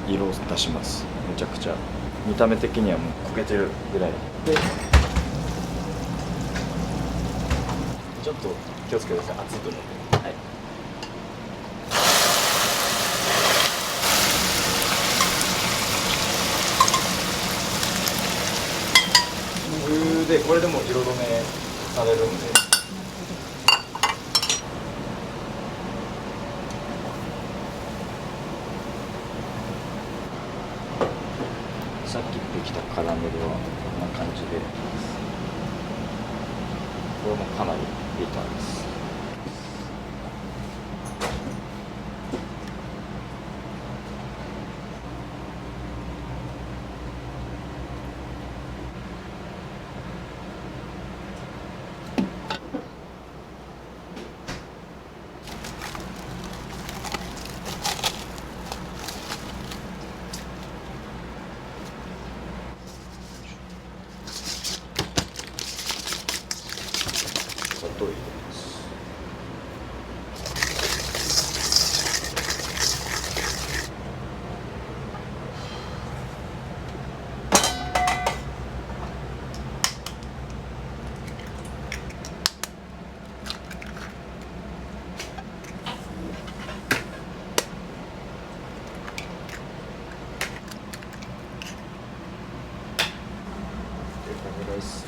色を出します。めちゃくちゃ見た目的にはもう焦げてるぐらいで、ちょっと気をつけてください、熱いと思うんで。はい、お湯でこれでも色止めされるんで。さっきできたカラメルはこんな感じで、これもかなりビターです。砂糖入れます。で、カレーライス。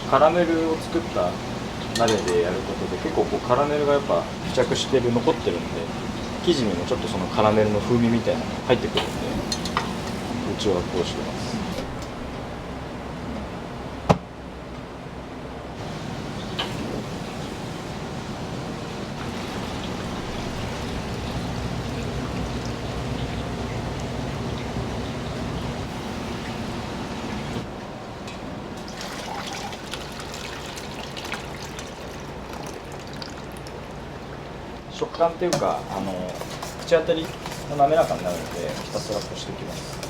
カラメルを作った鍋でやることで結構こうカラメルがやっぱ付着してる、残ってるんで、生地にもちょっとそのカラメルの風味みたいなのが入ってくるんで、うちはこうしてます。食感っていうか口当たりが滑らかになるので、ひたすらこしていきます。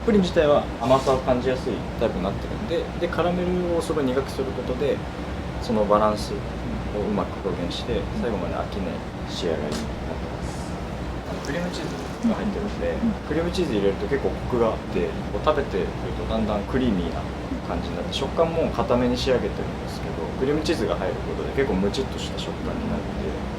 プリン自体は甘さを感じやすいタイプになってるんで、カラメルをすごい苦くすることでそのバランスをうまく表現して最後まで飽きない仕上がりになってます。クリームチーズが入ってるんで、クリームチーズ入れると結構コクがあって、こう食べてるとだんだんクリーミーな感じになって、食感も固めに仕上げてるんですけど、クリームチーズが入ることで結構ムチっとした食感になるんで。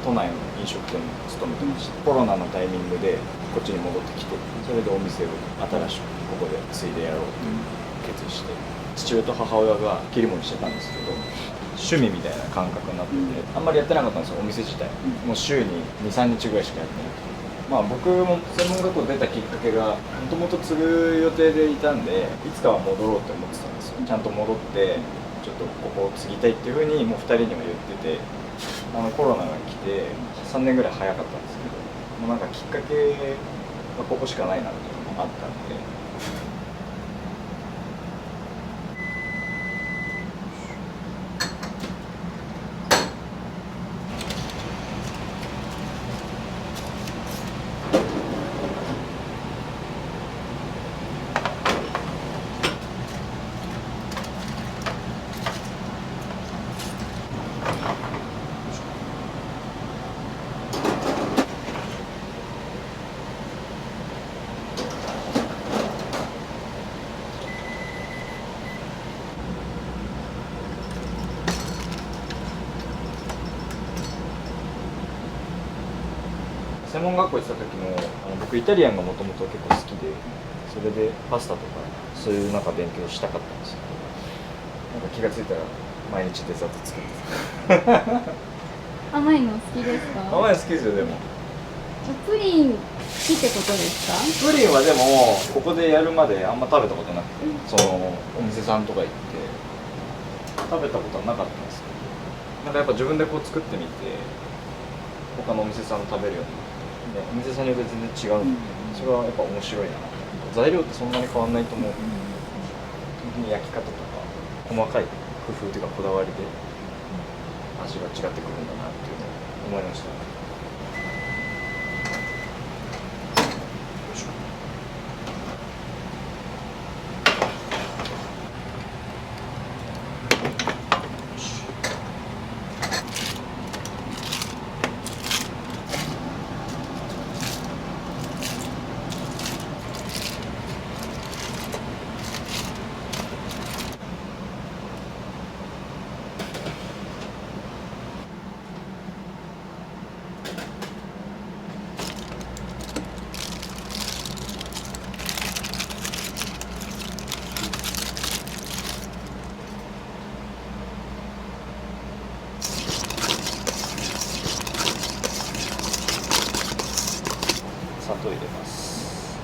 都内の飲食店に勤めてました。コロナのタイミングでこっちに戻ってきて、それでお店を新しくここで継いでやろうと決意して、父親と母親が切り盛りしてたんですけど、趣味みたいな感覚になってて、あんまりやってなかったんですよ、お店自体。もう週に 2、3日ぐらいしかやってなくて。僕も専門学校出たきっかけがもともと継ぐ予定でいたんで、いつかは戻ろうって思ってたんですよ。ちゃんと戻ってちょっとここを継ぎたいっていうふうにもう2人には言ってて、コロナが来て3年ぐらい早かったんですけど、もうなんかきっかけがここしかないなっていうのもあったんで。専門学校行ってた時も僕イタリアンがもともと結構好きで、それでパスタとかそういうなんか勉強したかったんですけど、なんか気がついたら毎日デザート作ってた。甘いの好きですか？甘いの好きですよ。でもプリン好きってことですか？プリンはでもここでやるまであんま食べたことなくて、そのお店さんとか行って食べたことはなかったんですけど、なんかやっぱ自分でこう作ってみて他のお店さんの食べるようになって、お店さんによって全然違うので、それはやっぱ面白いな。材料ってそんなに変わんないと思う。本当に焼き方とか細かい工夫というかこだわりで味が違ってくるんだなっていうのを思いました。砂糖入れます。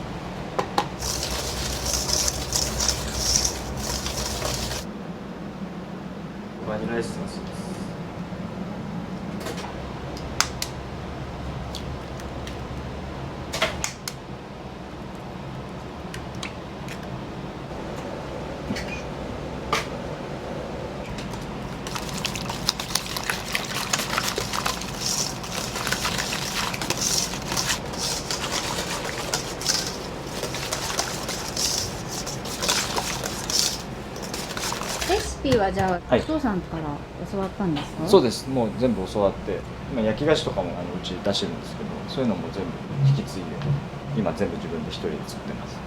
バニラエッセンスです。レシピはじゃあ、はいお父さんから教わったんですか？そうです。もう全部教わって、今焼き菓子とかもうち出してるんですけど、そういうのも全部引き継いで、今全部自分で一人で作ってます。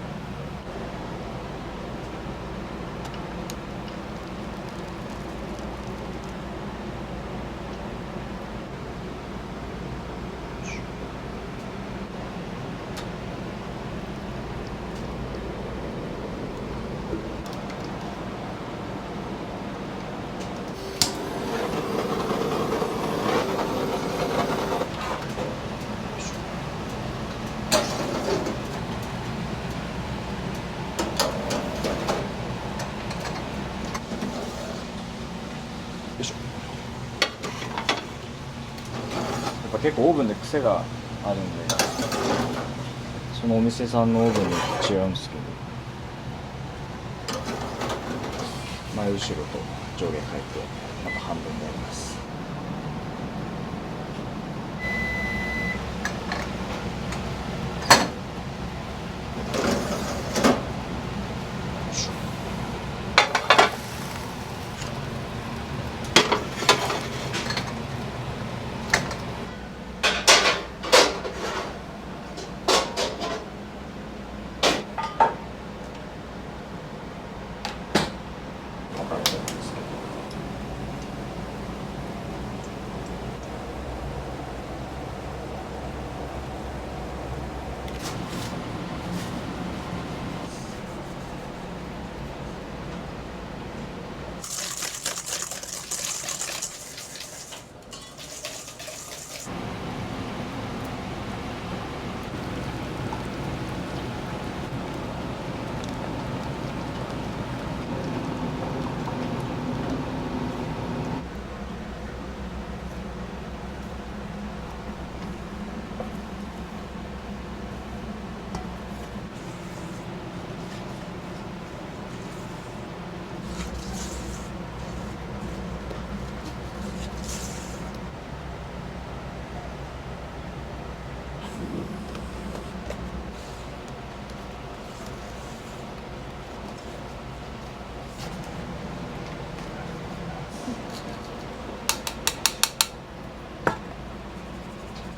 よいしょ。やっぱ結構オーブンで癖があるんで、そのお店さんのオーブンによって違うんですけど、前後ろと上下変えてまた半分にやります。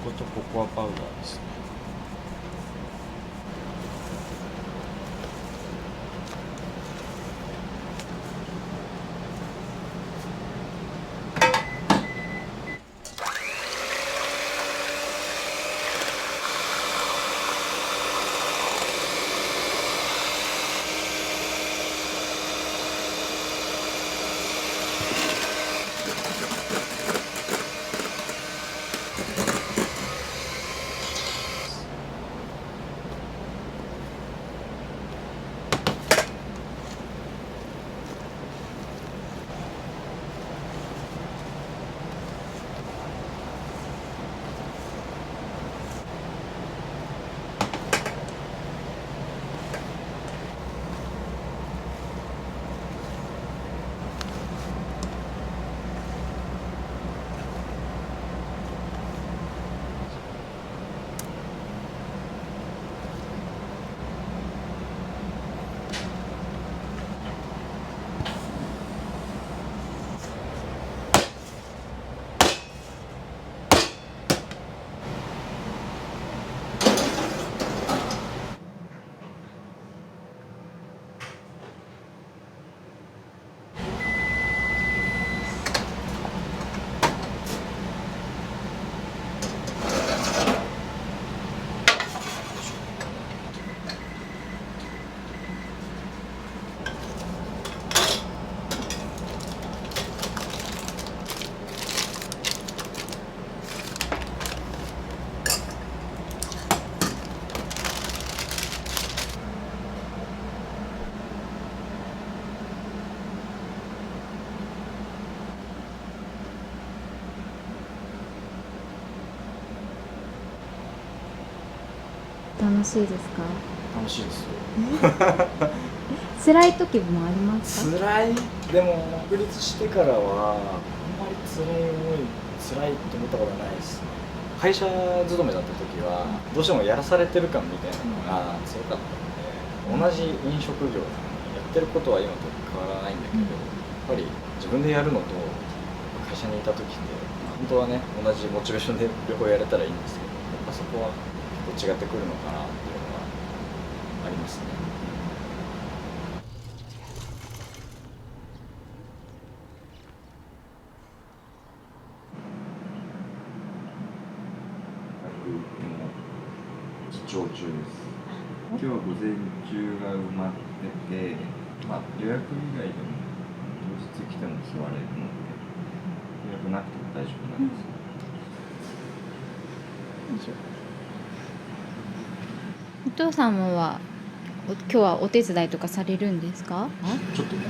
こことココアパウダーですね。楽しいですか？楽しいですよ。辛い時もありますか？辛い。でも独立してからはあんまり辛いって思ったことはないですね。会社勤めだった時はどうしてもやらされてる感みたいなのが強かったので、同じ飲食業なのにやってることは今と変わらないんだけど、やっぱり自分でやるのと会社にいた時って本当はね同じモチベーションで両方やれたらいいんですけど、やっぱそこは結構違ってくるのかなっていうのはありますね。記帳中です。今日は午前中が埋まってて、まあ、予約以外でも当日来ても座れるので、予約なくても大丈夫なんです。お父様は今日はお手伝いとかされるんですか？ちょっとね。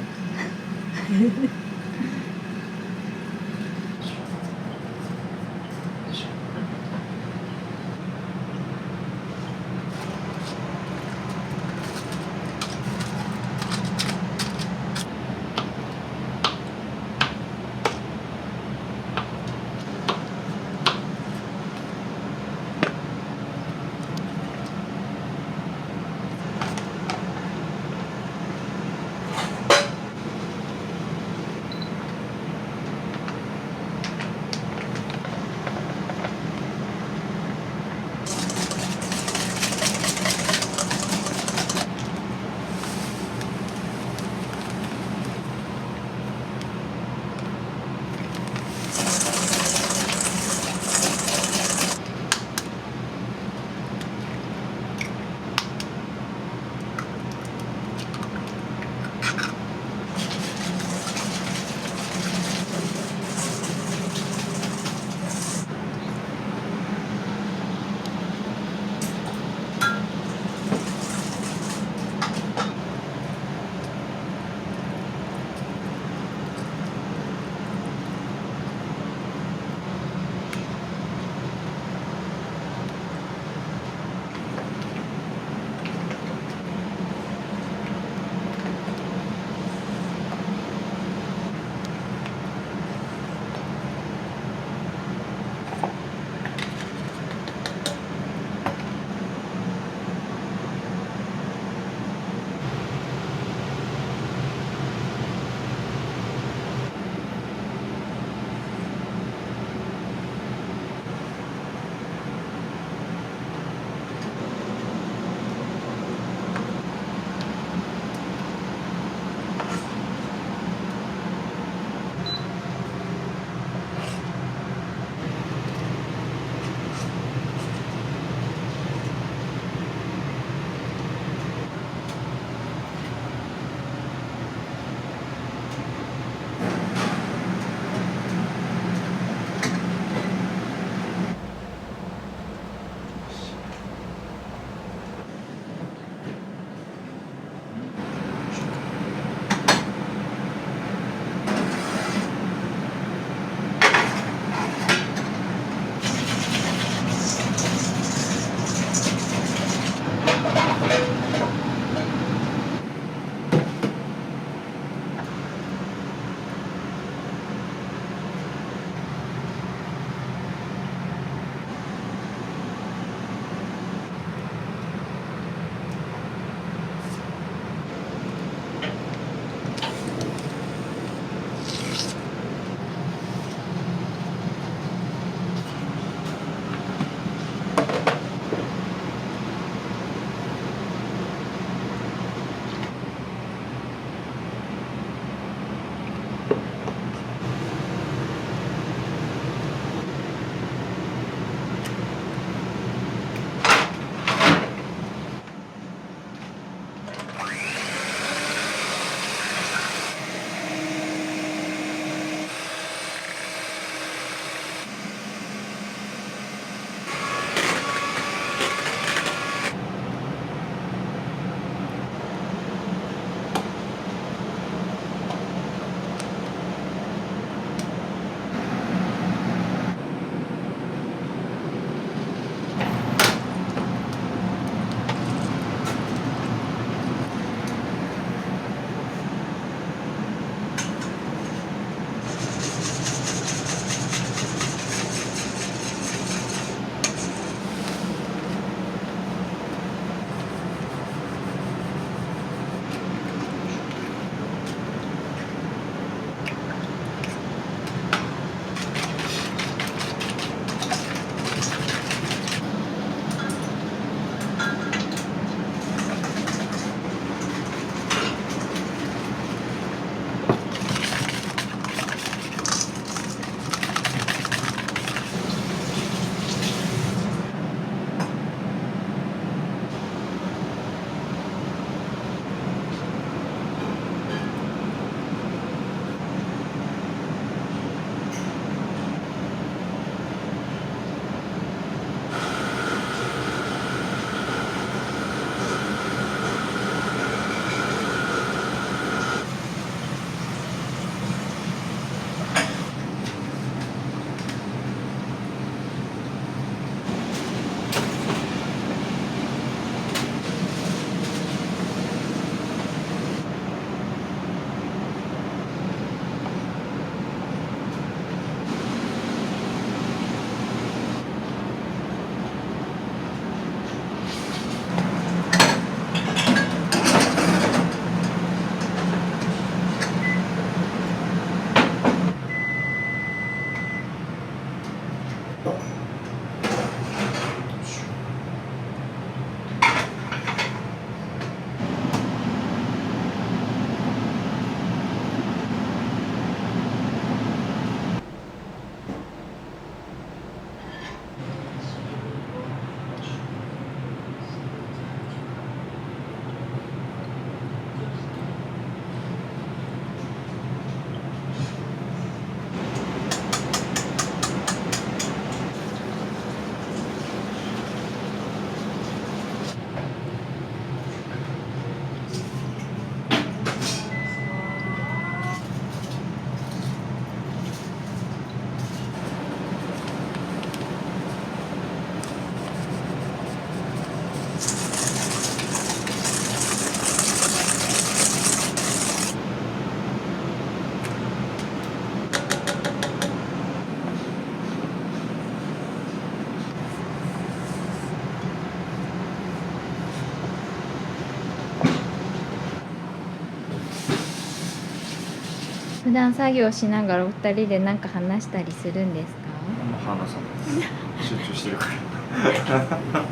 普段作業しながらお二人で何か話したりするんですか？あんま話さないです集中してるから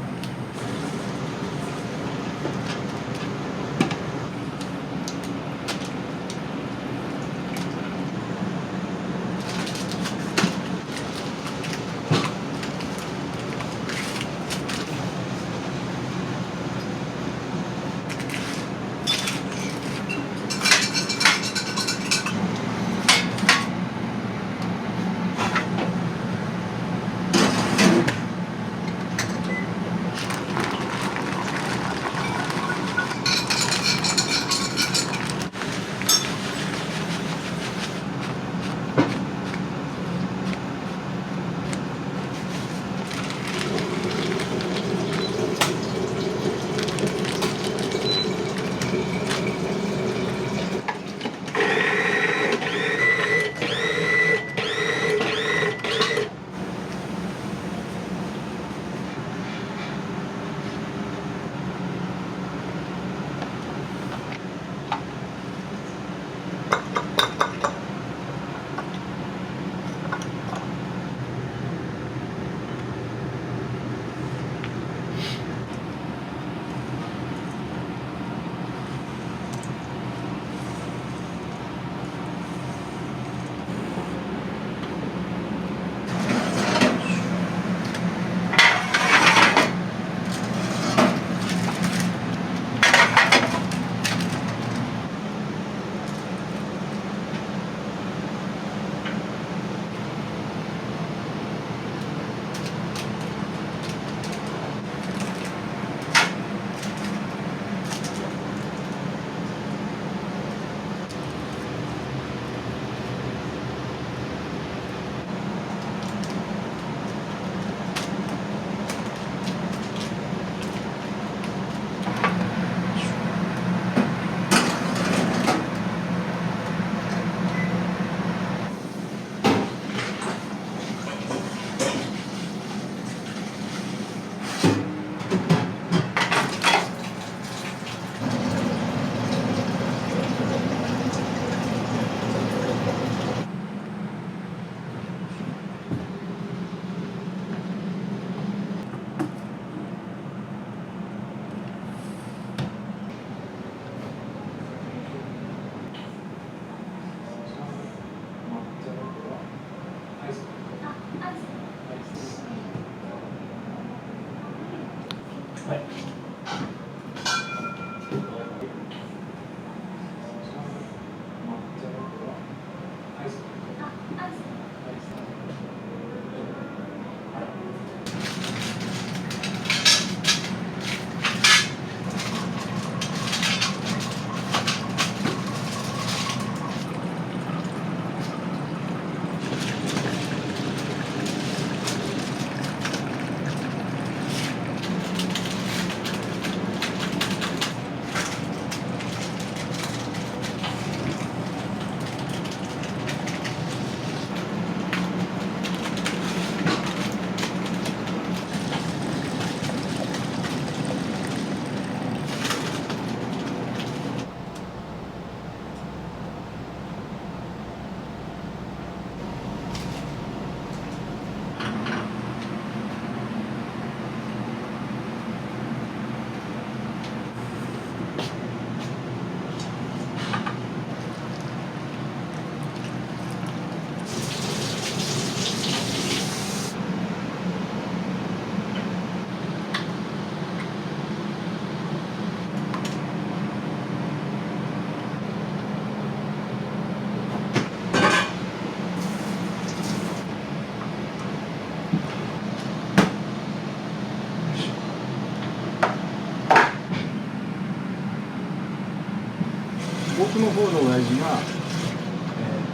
僕の方の親父が、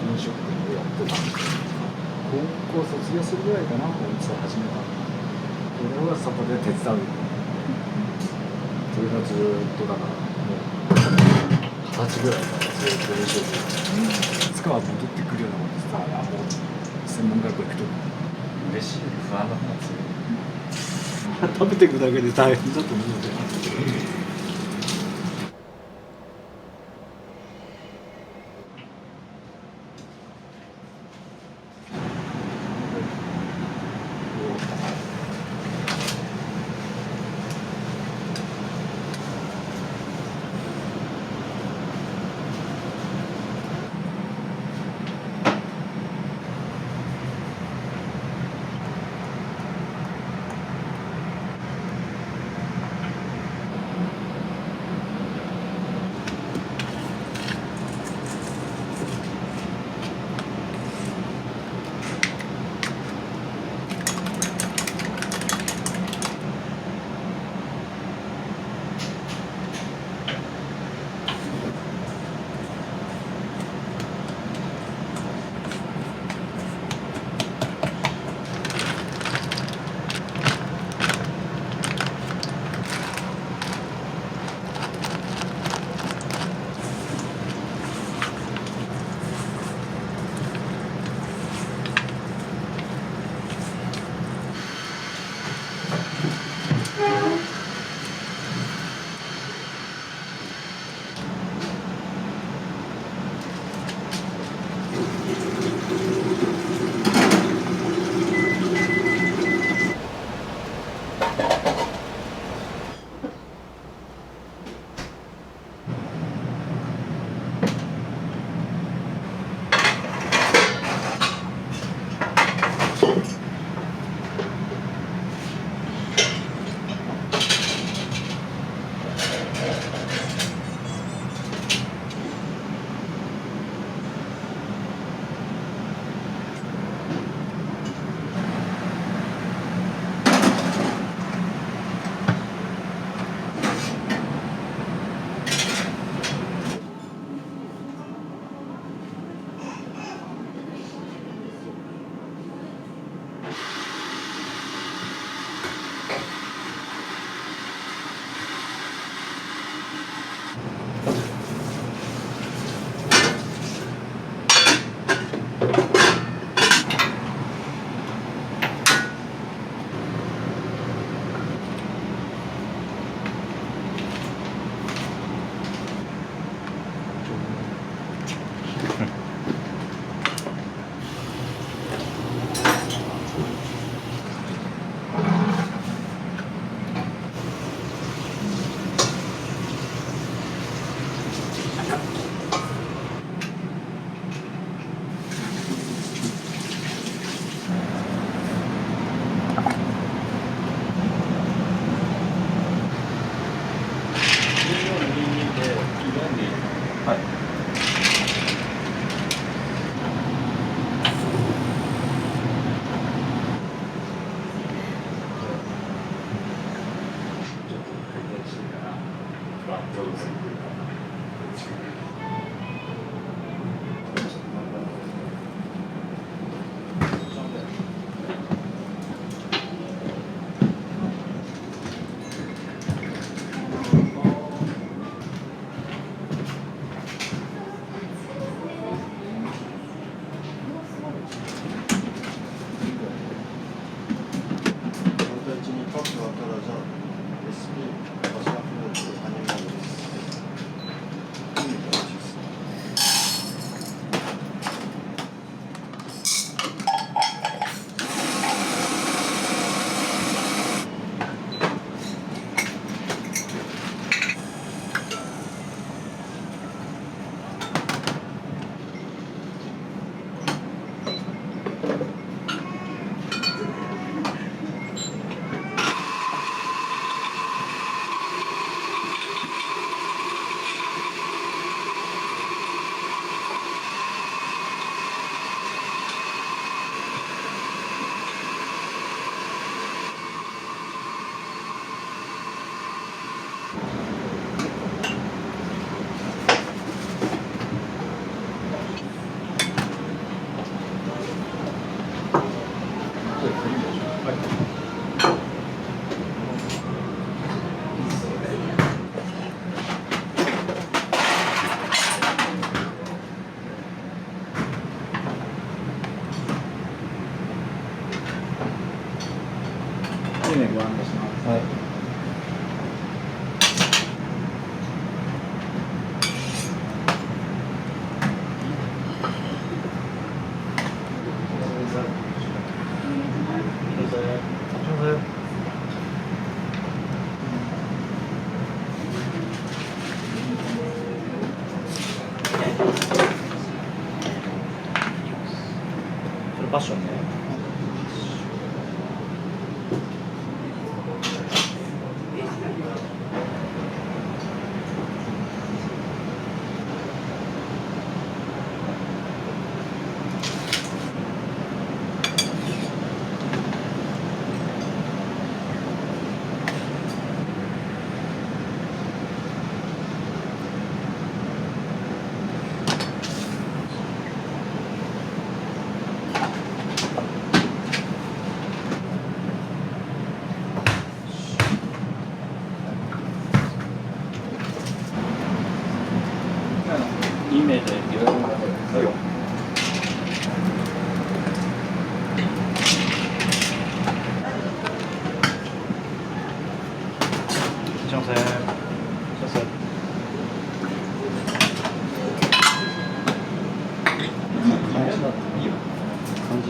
飲食店をやってたんです。高校卒業するぐらいかな、お店を始めたの。俺はそこで手伝う。それがずっとだからもう20歳ぐらいからずっと飲食店。いつかは戻ってくるようなことさ、もう専門学校行くと嬉しい不安だったんですよ食べていくだけで大変だと思うので。ご案内します。はい。それパッションね。2名でいろいろな作業。すいません。すいません。感じだっていいよ。感じ。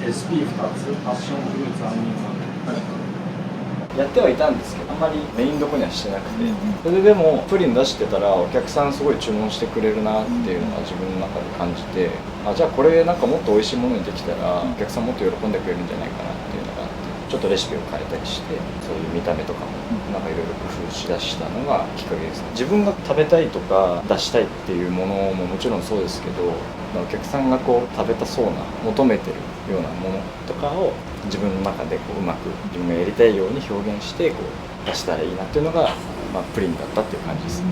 SP2 つ、パッションフルーツ杏仁豆。やってはいたんですけど、あんまりメインどこにはしてなくて、それでもプリン出してたらお客さんすごい注文してくれるなっていうのが自分の中で感じて、あ、じゃあこれなんかもっと美味しいものにできたらお客さんもっと喜んでくれるんじゃないかなっていうのがあって、ちょっとレシピを変えたりして、そういう見た目とかもなんかいろいろ工夫しだしたのがきっかけですね。自分が食べたいとか出したいっていうものももちろんそうですけど、お客さんがこう食べたそうな求めてるようなものとかを自分の中でこううまく自分がやりたいように表現してこう出したらいいなっていうのが、まあ、プリンだったっていう感じですね。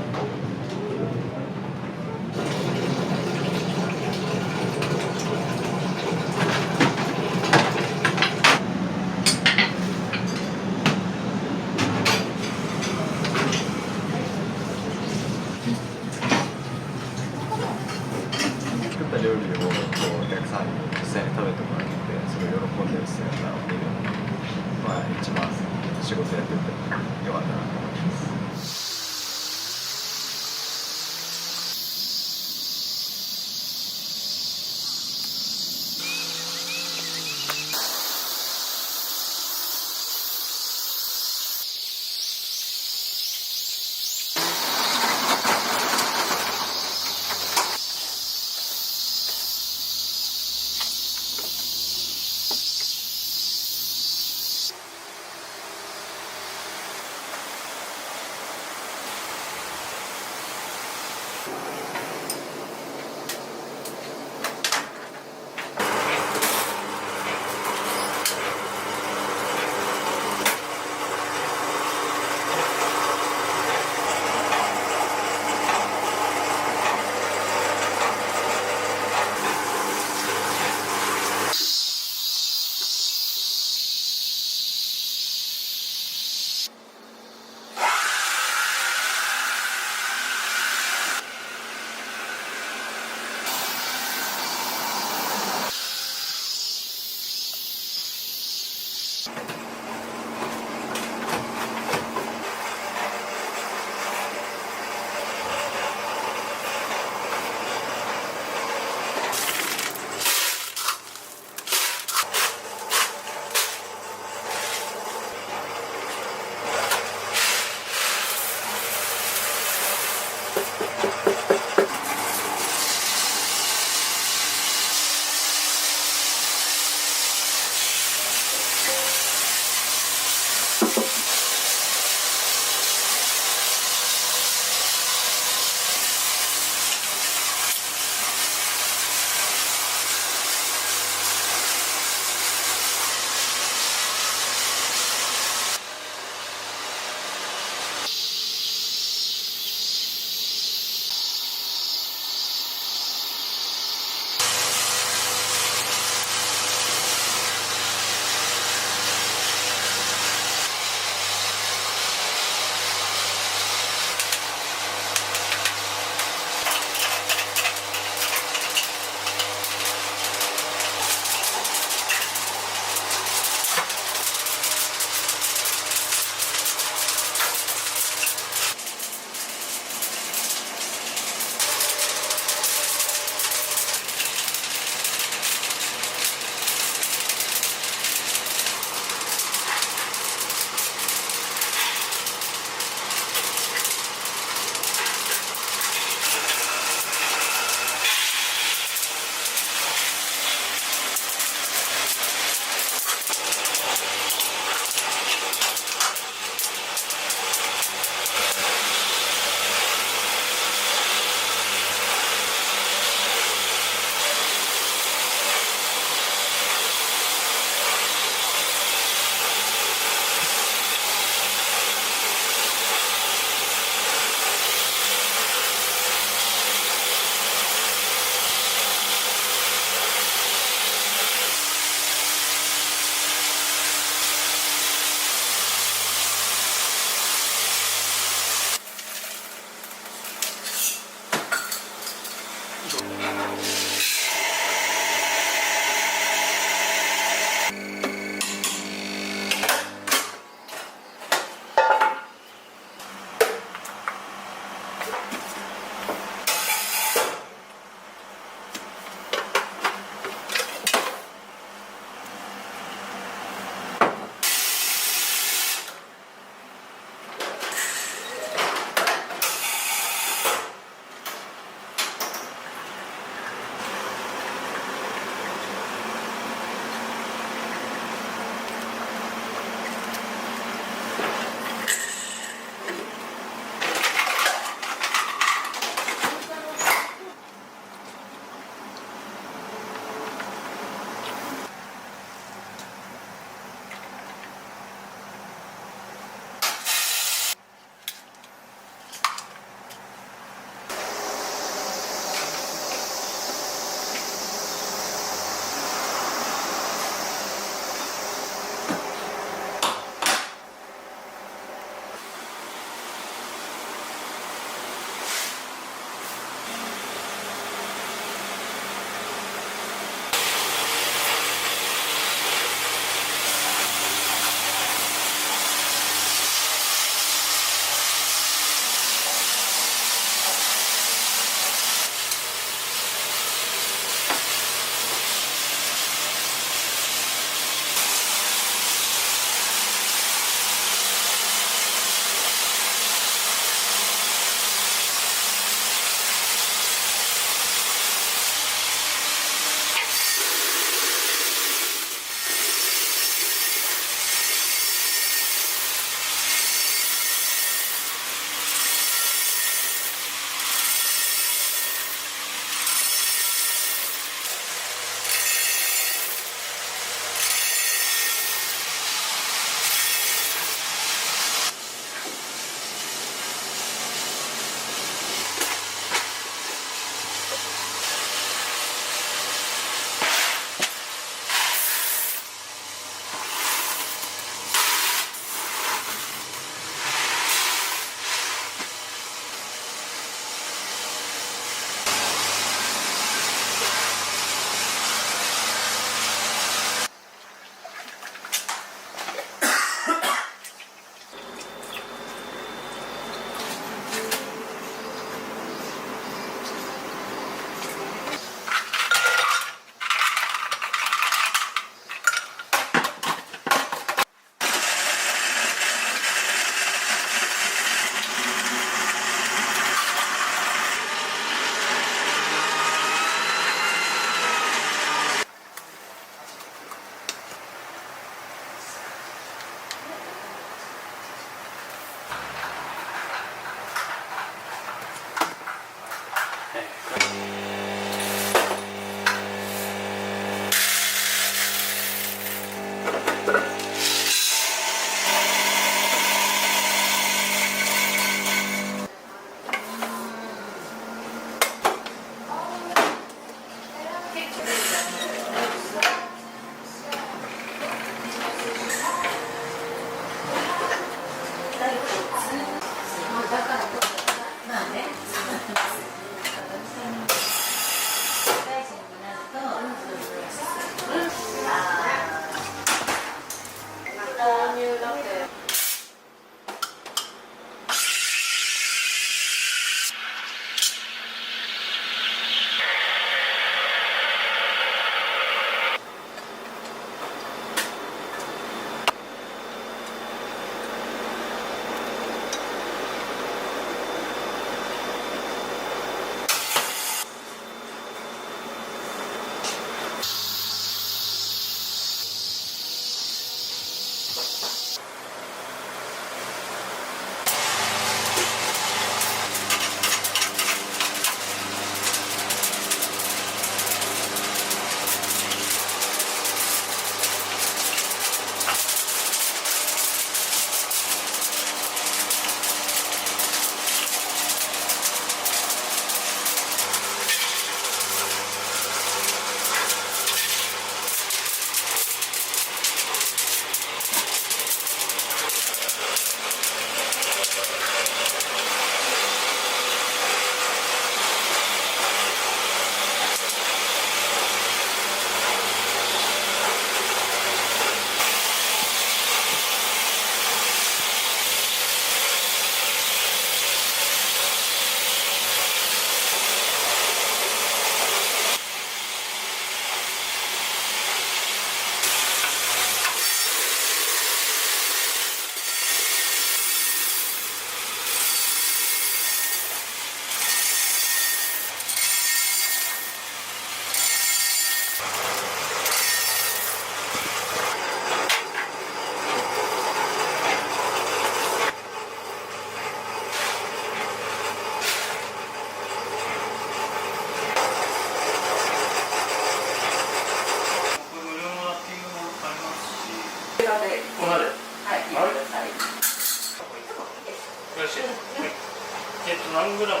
何グラム？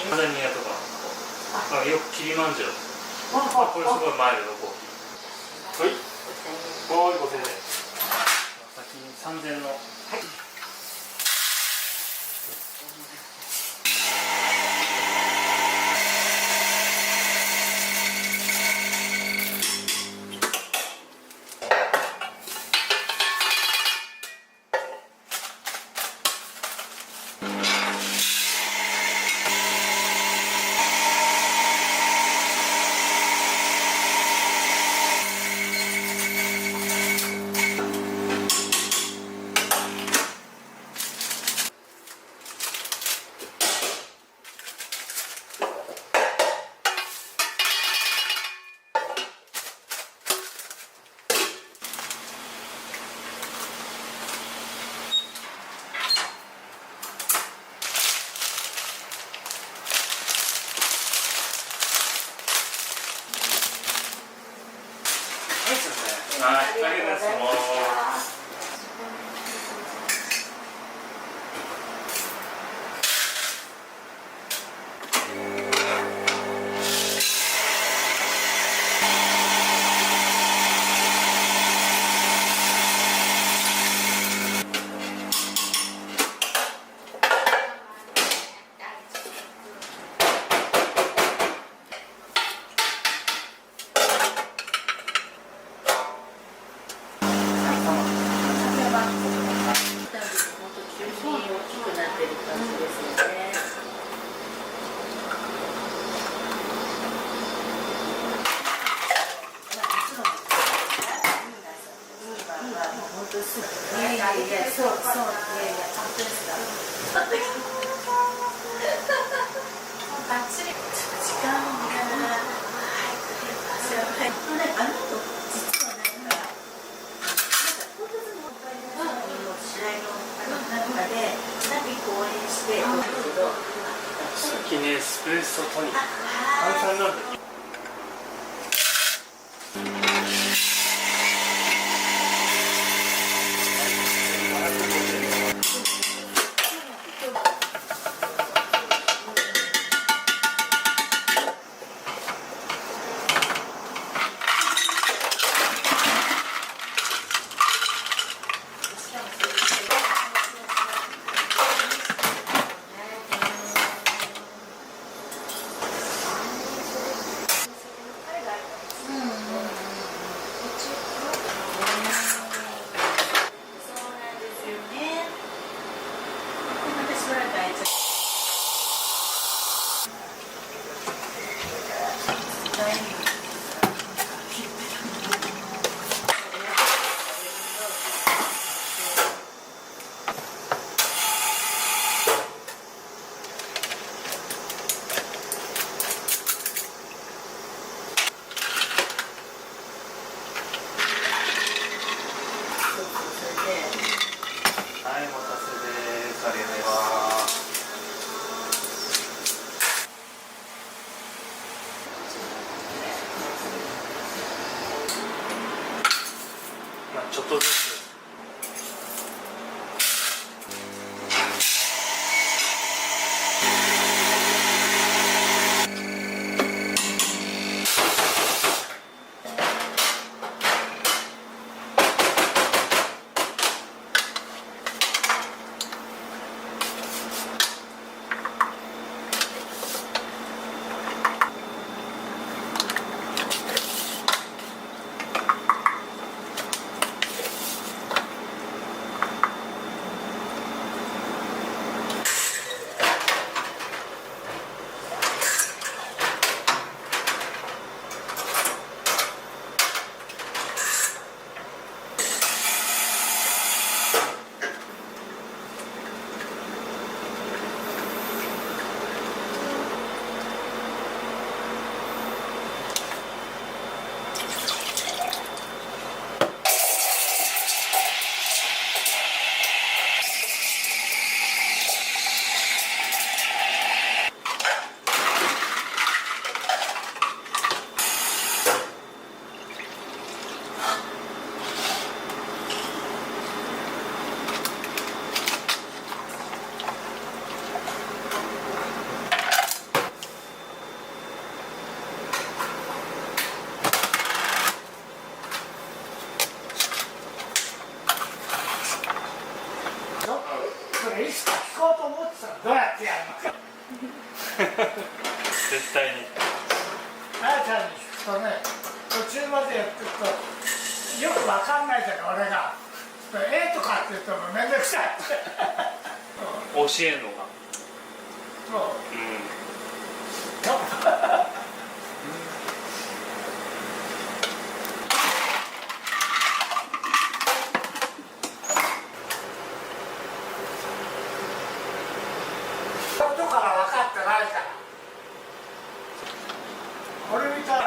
タンザニアとか、よくキリマンジャロ。これすごいマイルドコーヒー。はい。5000円。先に3000の。はい。はい、ありがとうございます。きねエスプレッソトニック炭酸なんだよ。はい、お待たせです。ありがとうございます。まあ、ちょっとずつ。それいつか聞こうと思ってたらどうやってやるのか。絶対に。あやちゃんに聞くとね、途中までやってるとよくわかんないじゃん俺が。とかって言ってもめんどくさい。教えるのが。そう。後から分かってないから。俺みたいな。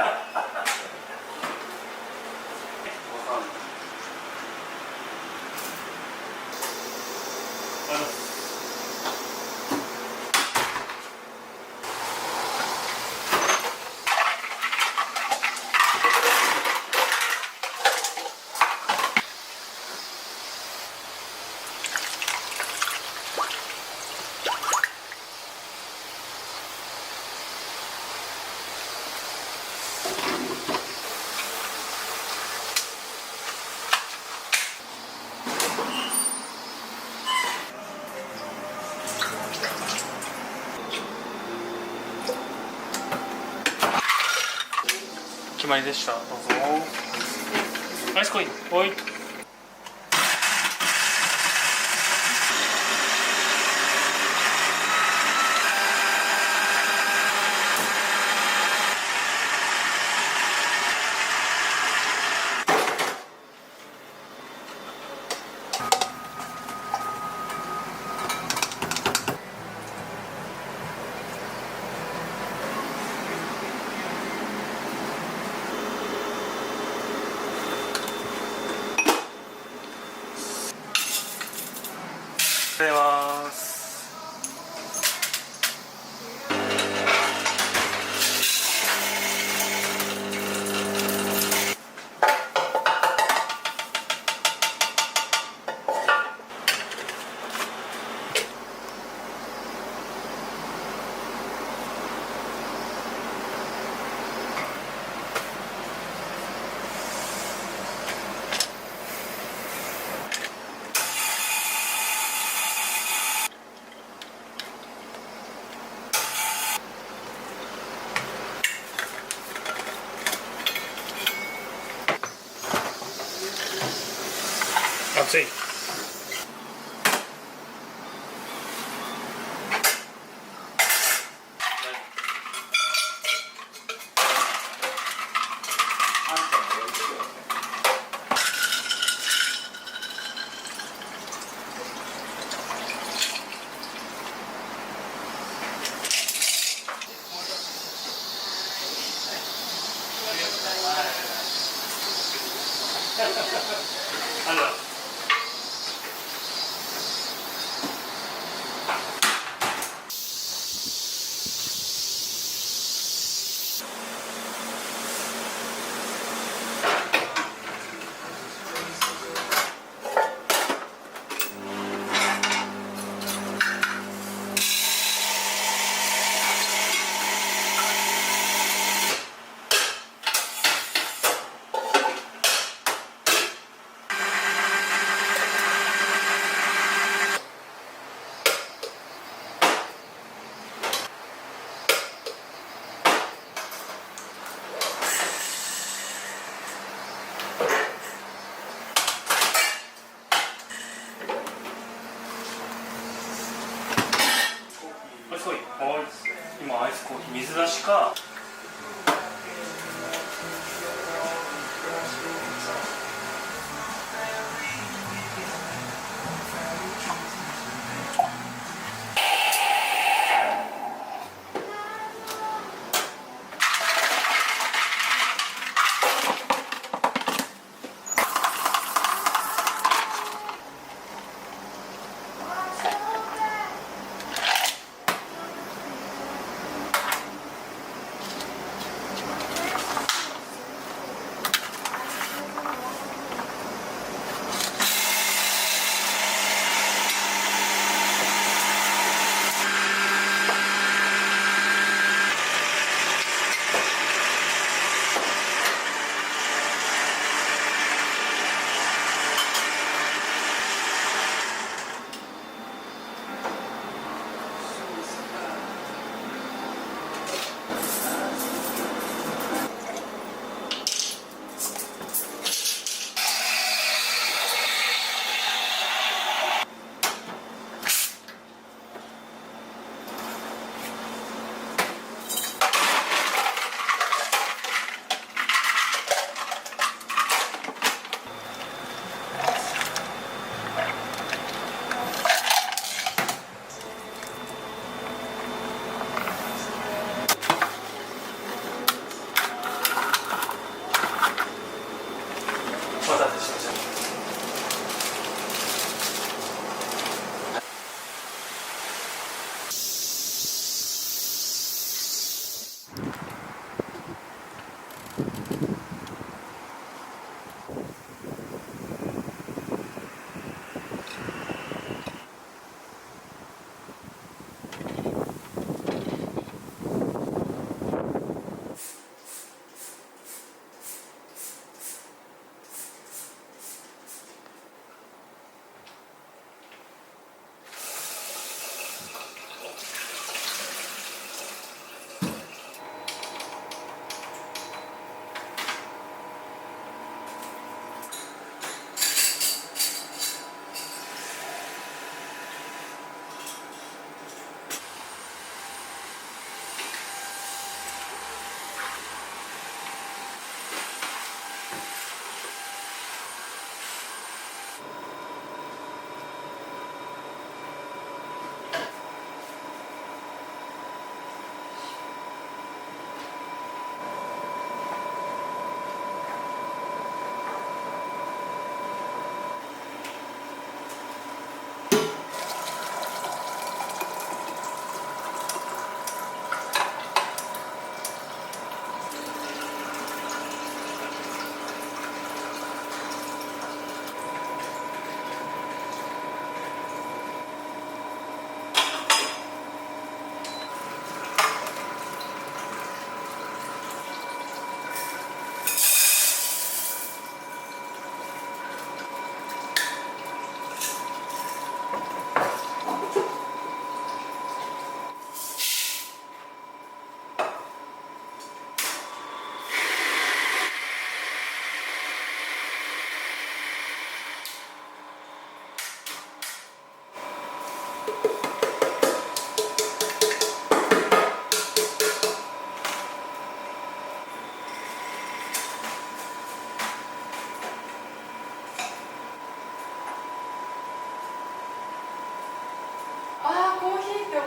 決まりでした。どうぞ。アイスコイン。おい。ありがとうございます。熱い。あの今アイスコーヒー水出しか。お待たせしました。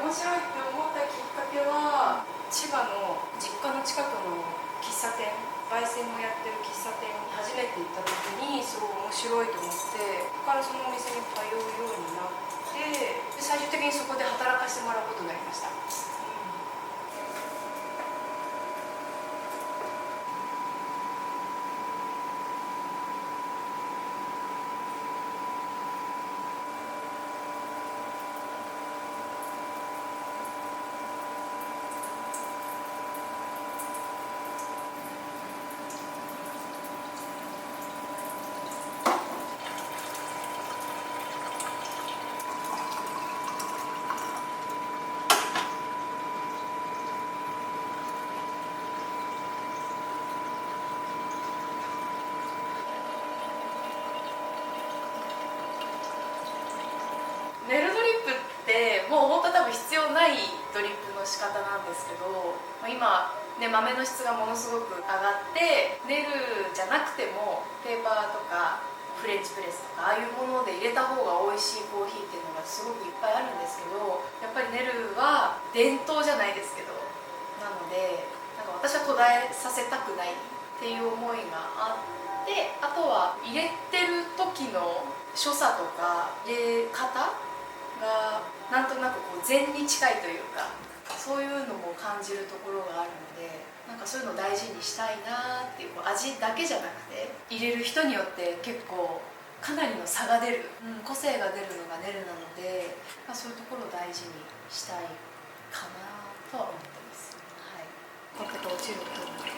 面白いって思ったきっかけは千葉の実家の近くの喫茶店、焙煎もやってる喫茶店に初めて行った時にすごい面白いと思って、そこからそのお店に通うようになって、最終的にそこで働かせてもらうことになりました。ネルドリップってもう本当多分必要ないドリップの仕方なんですけど、今、ね、豆の質がものすごく上がってネルじゃなくてもペーパーとかフレンチプレスとかああいうもので入れた方が美味しいコーヒーっていうのがすごくいっぱいあるんですけど、やっぱりネルは伝統じゃないですけどなので、なんか私は途絶えさせたくないっていう思いがあって、あとは入れてる時の所作とか入れ方がなんとなくこう禅に近いというか、そういうのも感じるところがあるので、なんかそういうのを大事にしたいなっていう、味だけじゃなくて入れる人によって結構かなりの差が出る、個性が出るのがネルなので、そういうところを大事にしたいかなとは思ってます。はい、こうやって落ちる音もね。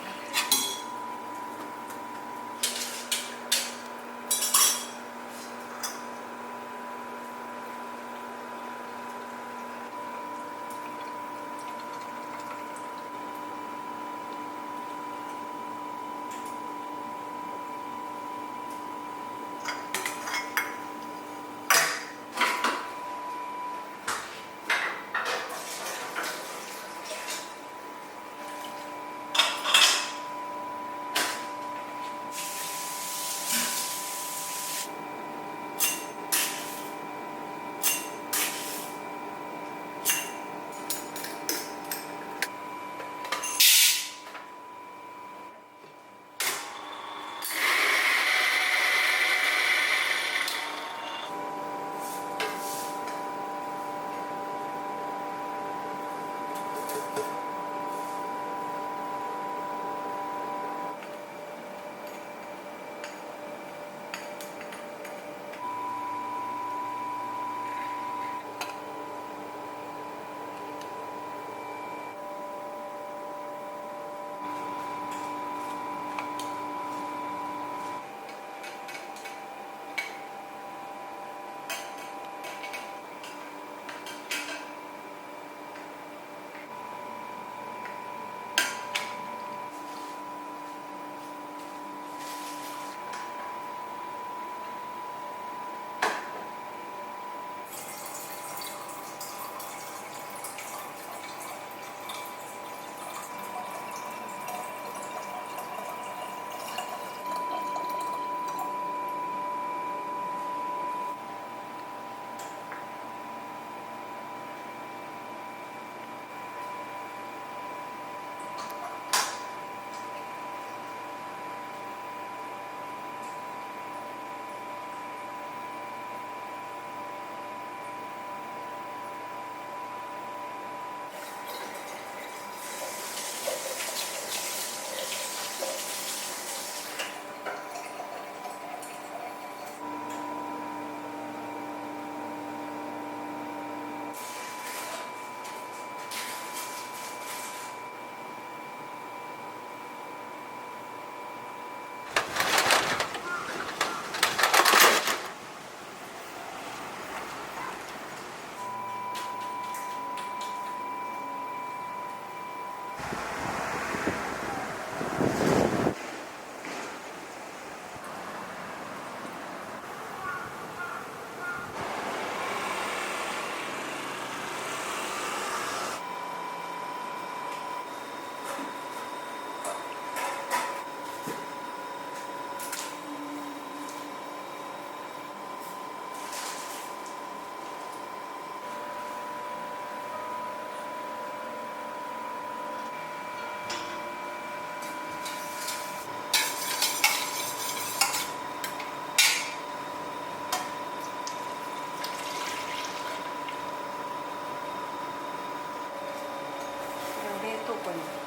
こに。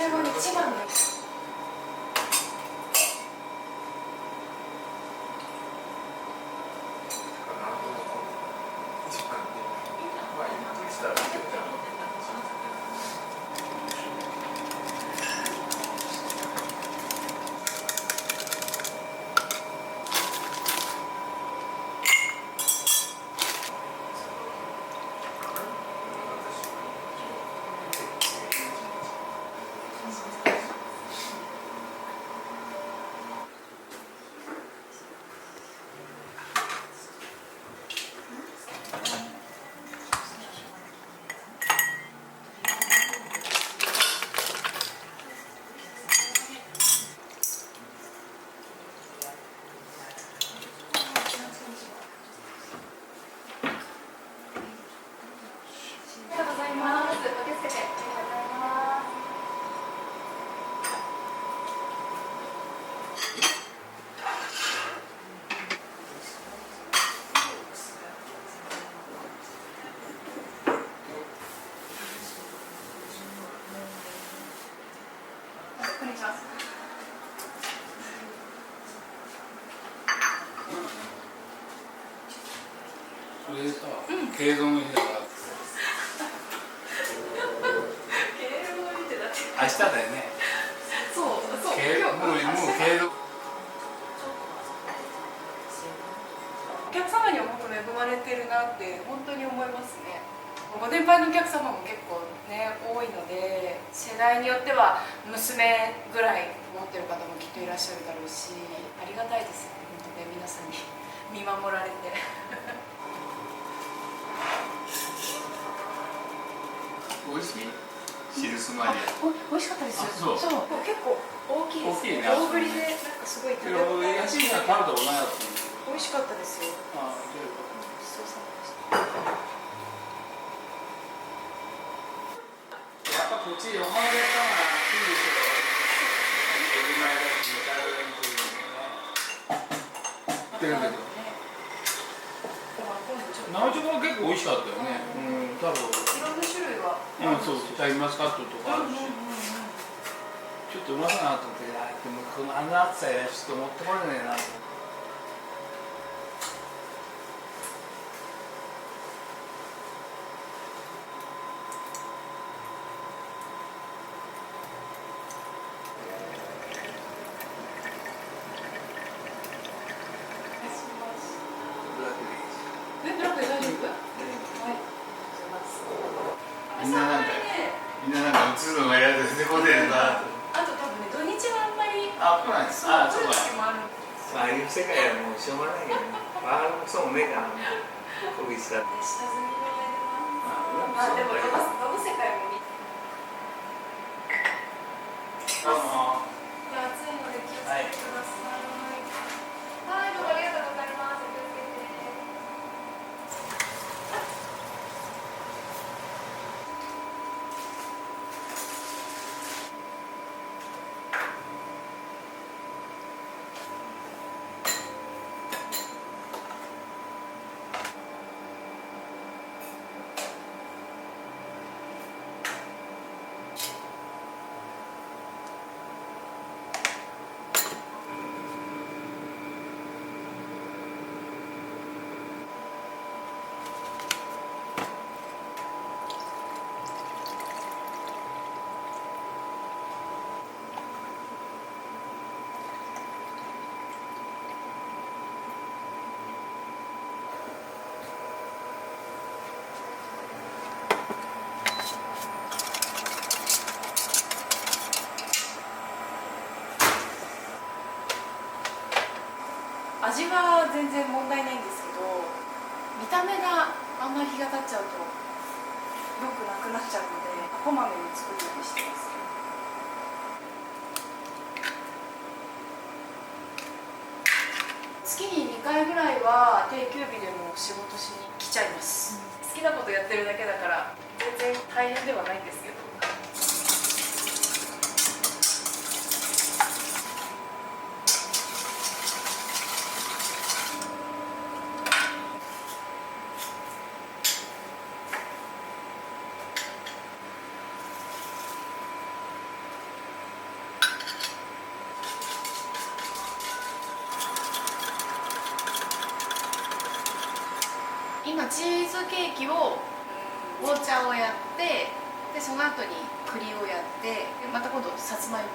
れが一番のそれでさ、敬老の日だから明日だよね。そう敬老もう敬老。お客様には本当恵まれてるなって本当に思いますね。ご年配のお客様も結構ね多いので、世代によっては娘ぐらい持ってる方もきっといらっしゃるだろうし、ありがたいですよね。本当ね、皆さんに見守られて美味しい？汁スマイル。美味しかったですよ。そう結構大きいです。大きいね。大ぶりでなんかすごい食べ応えがあって安いのは食べたことないやつ。美味しかったですよ。ああ、じゃあよかった。ごちそうさまでした。やっぱこっち横浜でやったのがいいですよ。エビマイだし、メタルレンというのね。ってるんだけど。生チョコは結構美味しかったよね。うん、多分。いろんな種類は。そう、シャインマスカットとかあるし。ちょっとうまそうだなと思って、でもこのあの暑さやちょっと持ってこれないなと思って。ブラックで大丈夫？はい。みんななんか映るのが嫌で出てこねえなと。あと多分ね、土日はあんまりあ、来ない。あ、そうだ。時もあるんですよ。ああいう世界はもうしょうがないけどね。ああ、そうもねえかな。こびさ。下積みの上では。あ、でもどの世界も見て。あ暑いので気をつけてください。はい、どうもありがとうございます。お気をつけて。味は全然問題ないんですけど、見た目があんまり日が経っちゃうと良くなくなっちゃうので、こまめに作るようにしてます。月に2回ぐらいは定休日でも仕事しに来ちゃいます。好きなことやってるだけだから全然大変ではないんですけど。チーズケーキを紅茶をやって、でその後に栗をやって、でまた今度さつまいも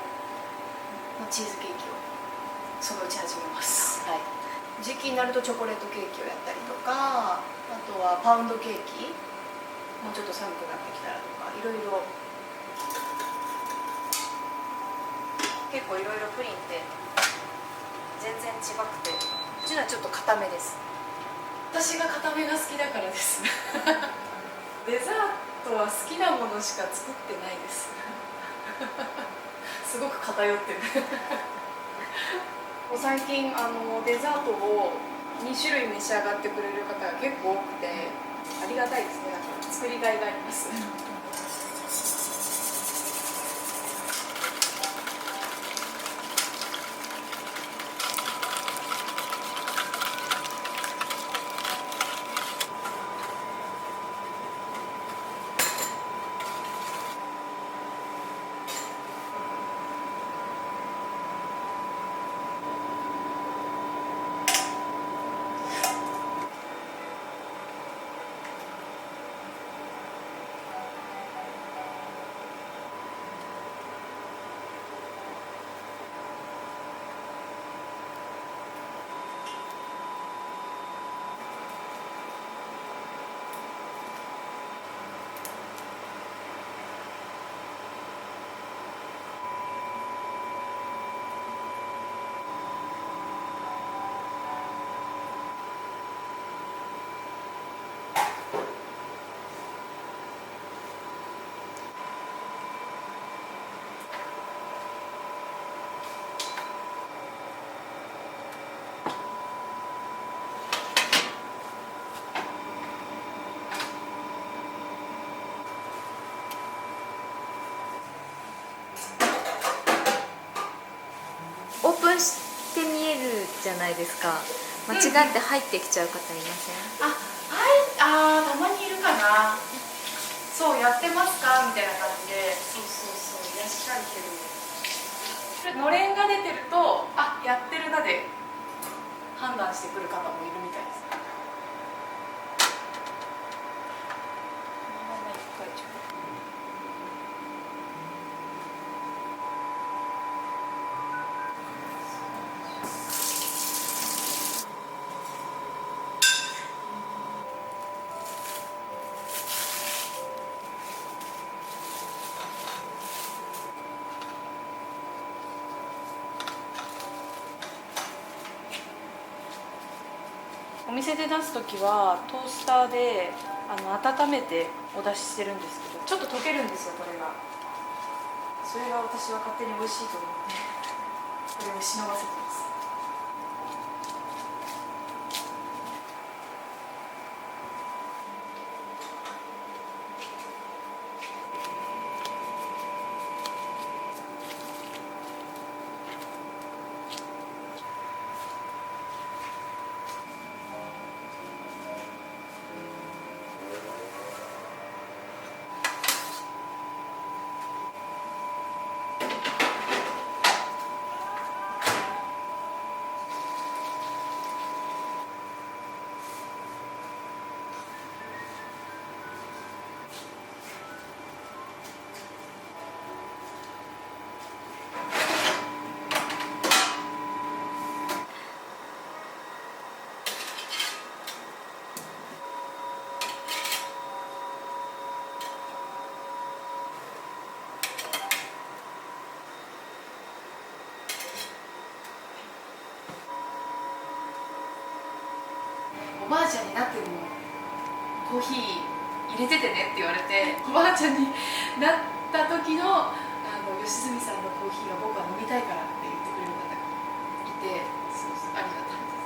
のチーズケーキをそのうち始めます、はい、時期になるとチョコレートケーキをやったりとか、あとはパウンドケーキ、もうちょっと寒くなってきたらとか、いろいろ結構いろいろプリンって全然違くて、うちのはちょっと固めです。私が固めが好きだからですデザートは好きなものしか作ってないですすごく偏ってる最近デザートを2種類召し上がってくれる方が結構多くて、ありがたいですね。だから作りがいがありますオープンして見えるじゃないですか。間違って入ってきちゃう方いません？たまにいるかな。そうやってますかみたいな感じで、そういらっしゃるけど、のれんが出てるとやってるなで判断してくる方もいるみたいです。お店で出すときはトースターで温めてお出ししてるんですけど、ちょっと溶けるんですよ、これが。それが私は勝手に美味しいと思ってこれを忍ばせてます。おばあちゃんになってもコーヒー入れててねって言われて、おばあちゃんになった時の吉住さんのコーヒーが僕は飲みたいからって言ってくれる方がいて、ありがたいです。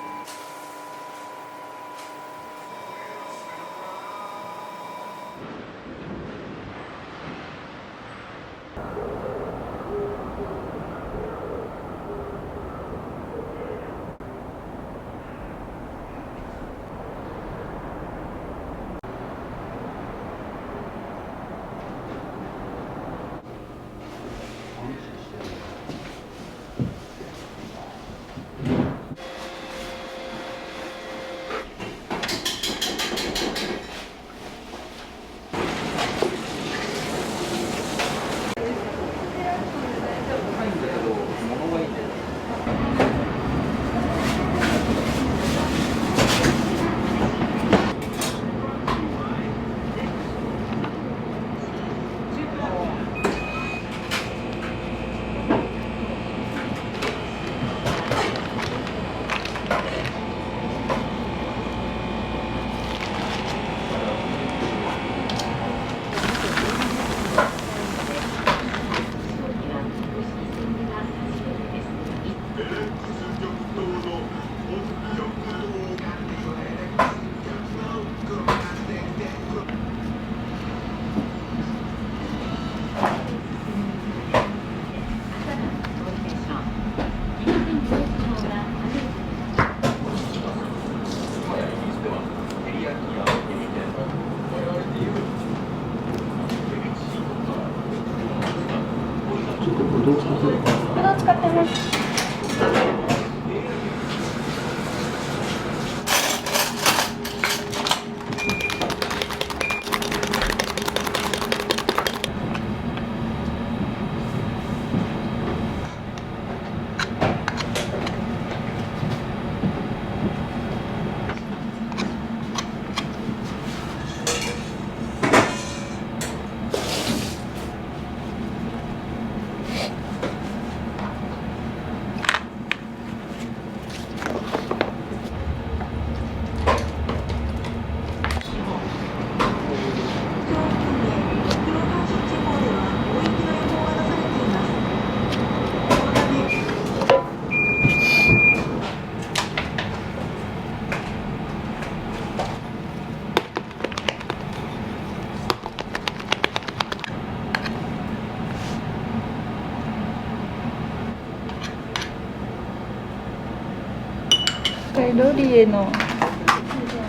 ロリエの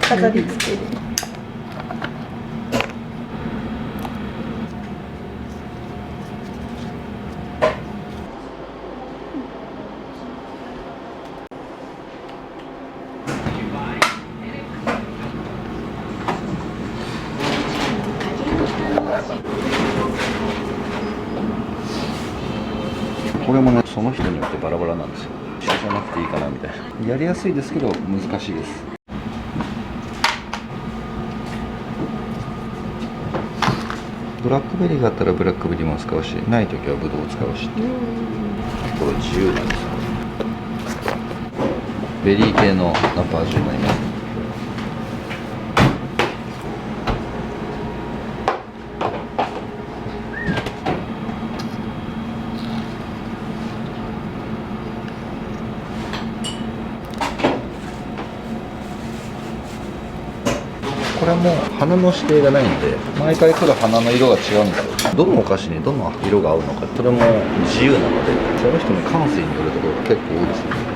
飾り付けで。これもね、その人によってバラバラなんですよ。一緒じゃなくていいかなみたいな。やりやすいですけど難しいです。ブラックベリーがあったらブラックベリーも使うし、ない時はブドウを使うしっていう。これ自由なんですよ。ベリー系のナパージュになります。これも花の指定がないんで、毎回来る花の色が違うんですよ。どのお菓子にどの色が合うのか、それも自由なので、その人の感性によるところが結構多いですね。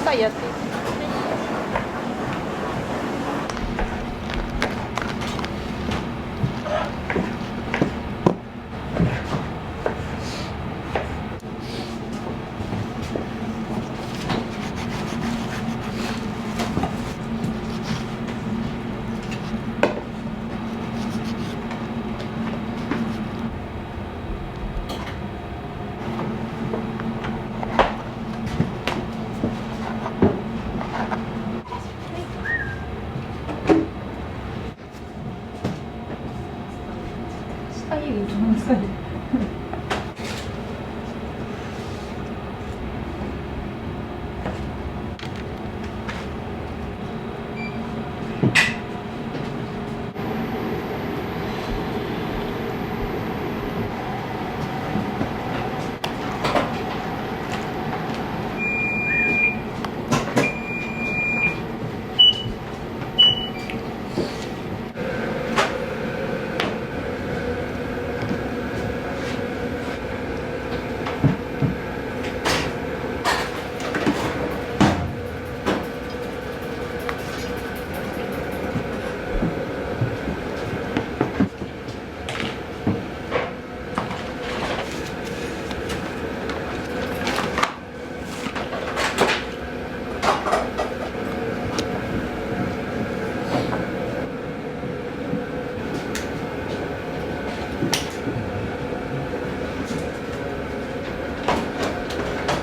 深いやつ。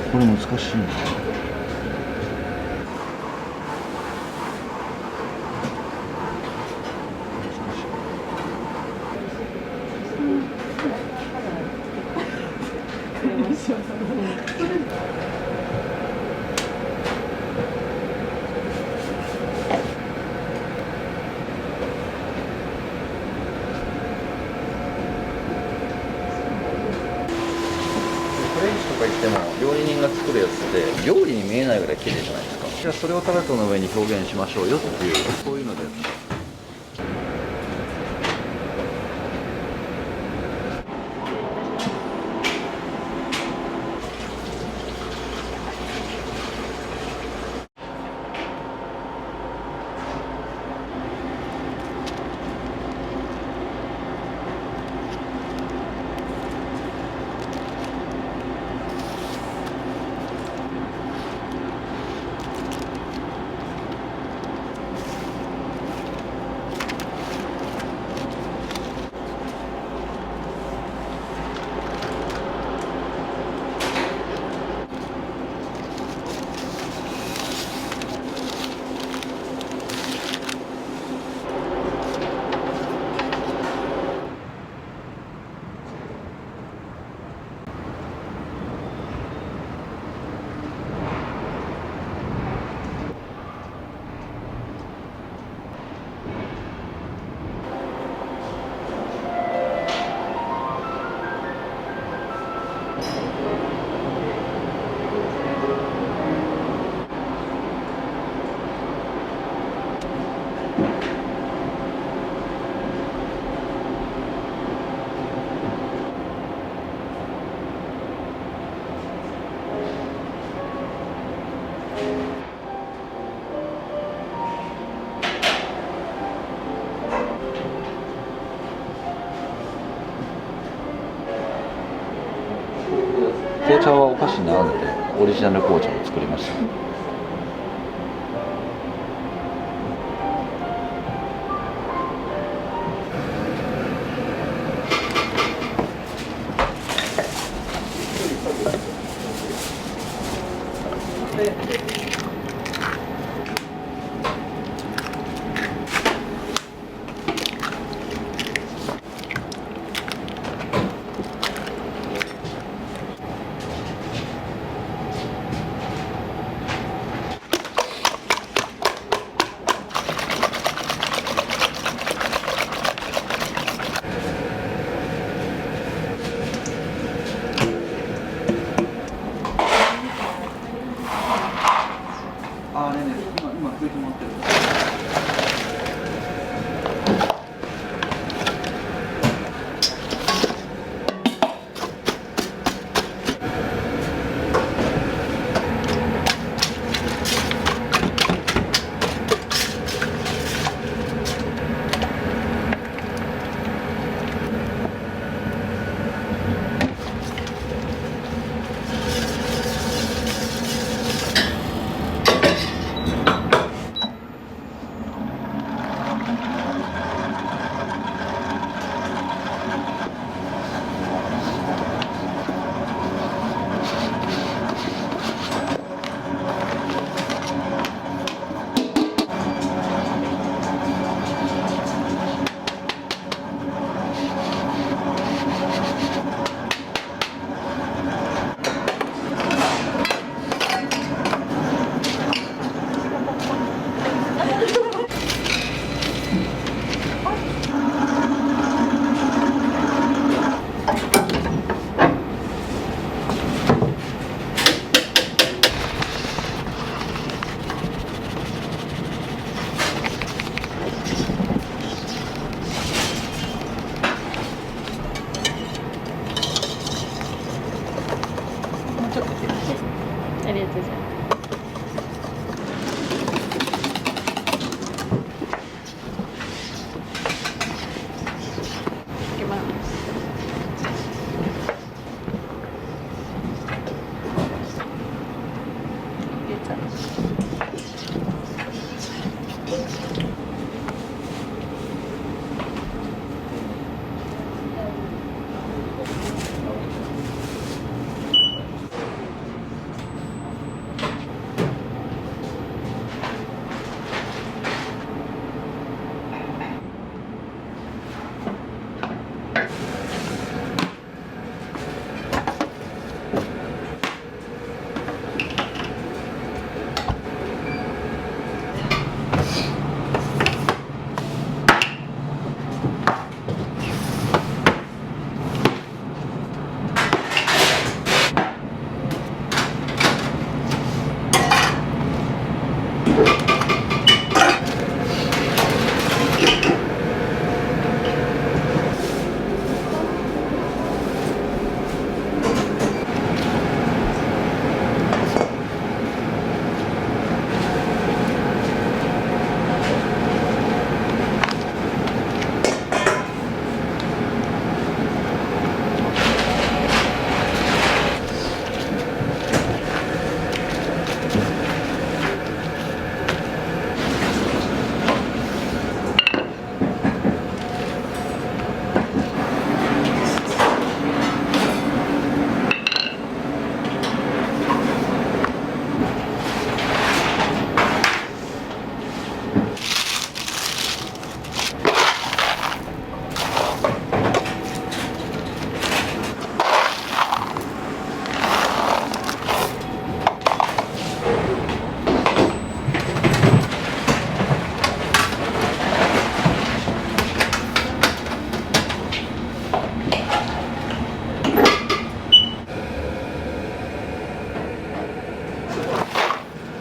これ難しいな。フレンチとか言っても料理人が作るやつって料理に見えないぐらい綺麗じゃないですか。じゃあそれをタルトの上に表現しましょうよっていう、こういうので。紅茶はお菓子に合うのでオリジナル紅茶を作りました。あれね、今拭いてもらってる。ありがとうございます。いきます。入れちゃう。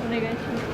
お願いします。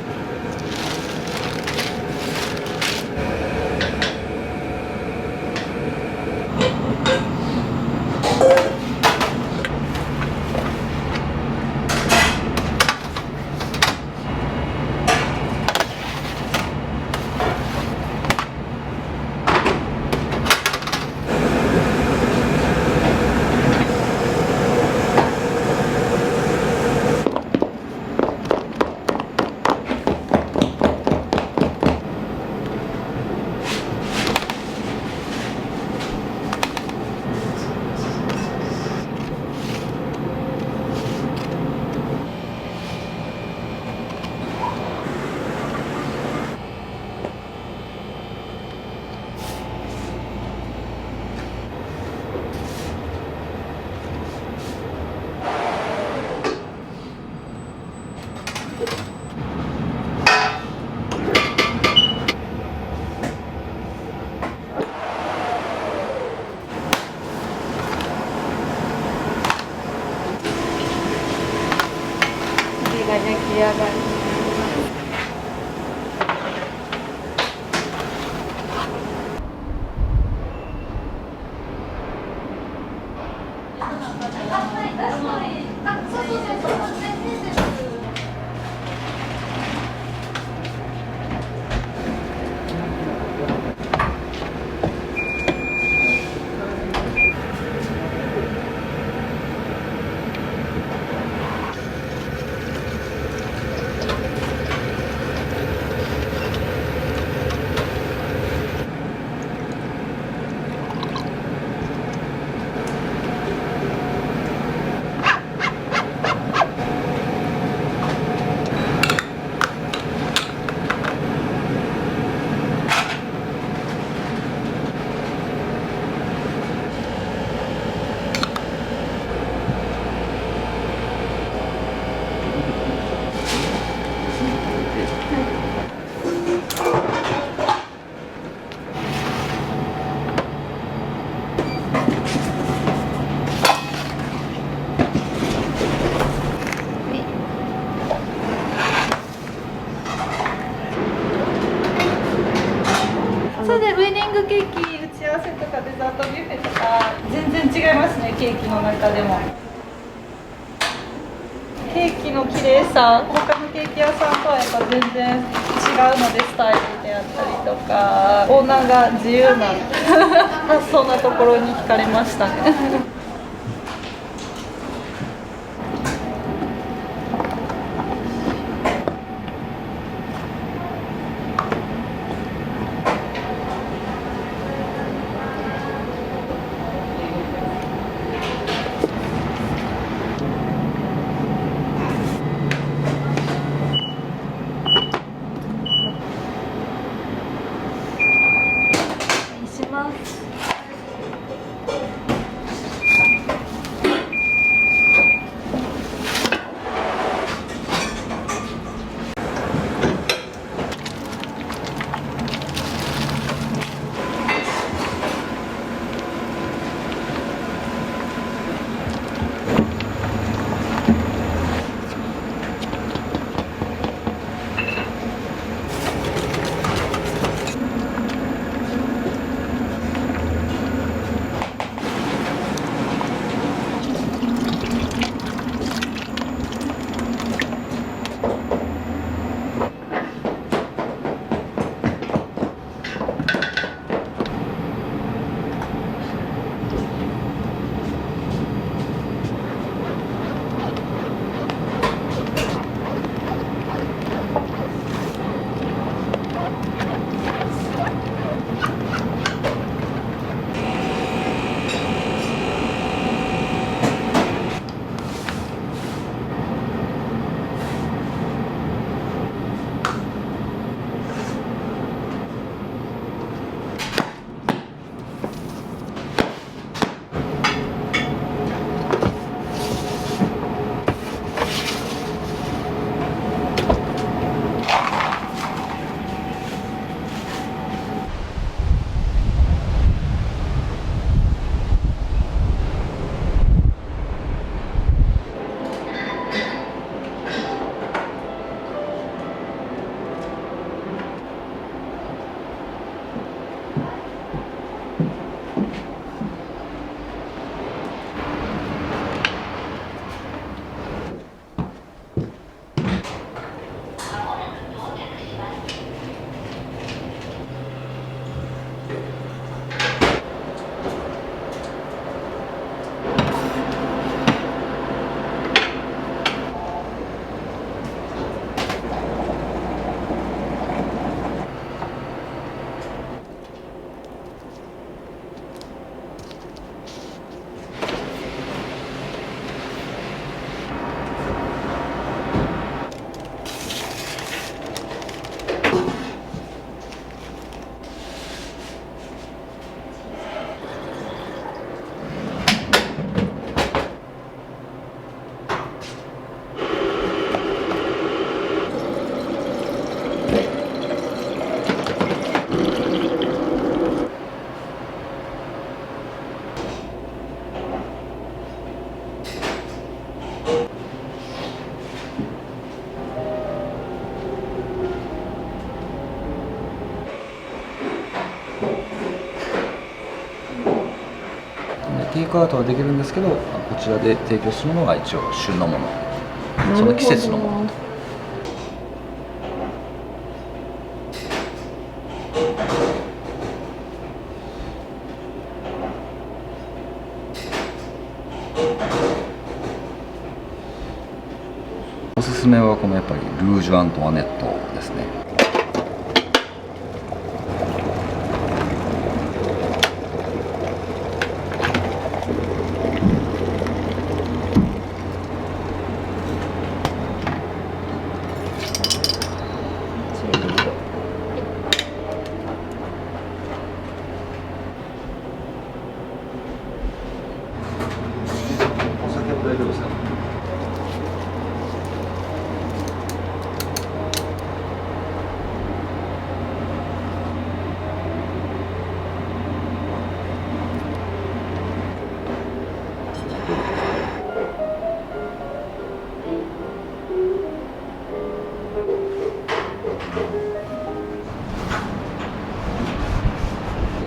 が焼き上がります。それでウェディングケーキ打ち合わせとかデザートビュッフェとか全然違いますね、ケーキの中でも。ケーキの綺麗さ、他のケーキ屋さんとはやっぱ全然違うので、スタイルであったりとかオーナーが自由な発想なところに惹かれましたね。します。テイクアウトはできるんですけど、こちらで提供するのが一応旬のもの、その季節のものと。おすすめはこのやっぱりルージュ・アントワネットですね。お酒も大丈夫ですか？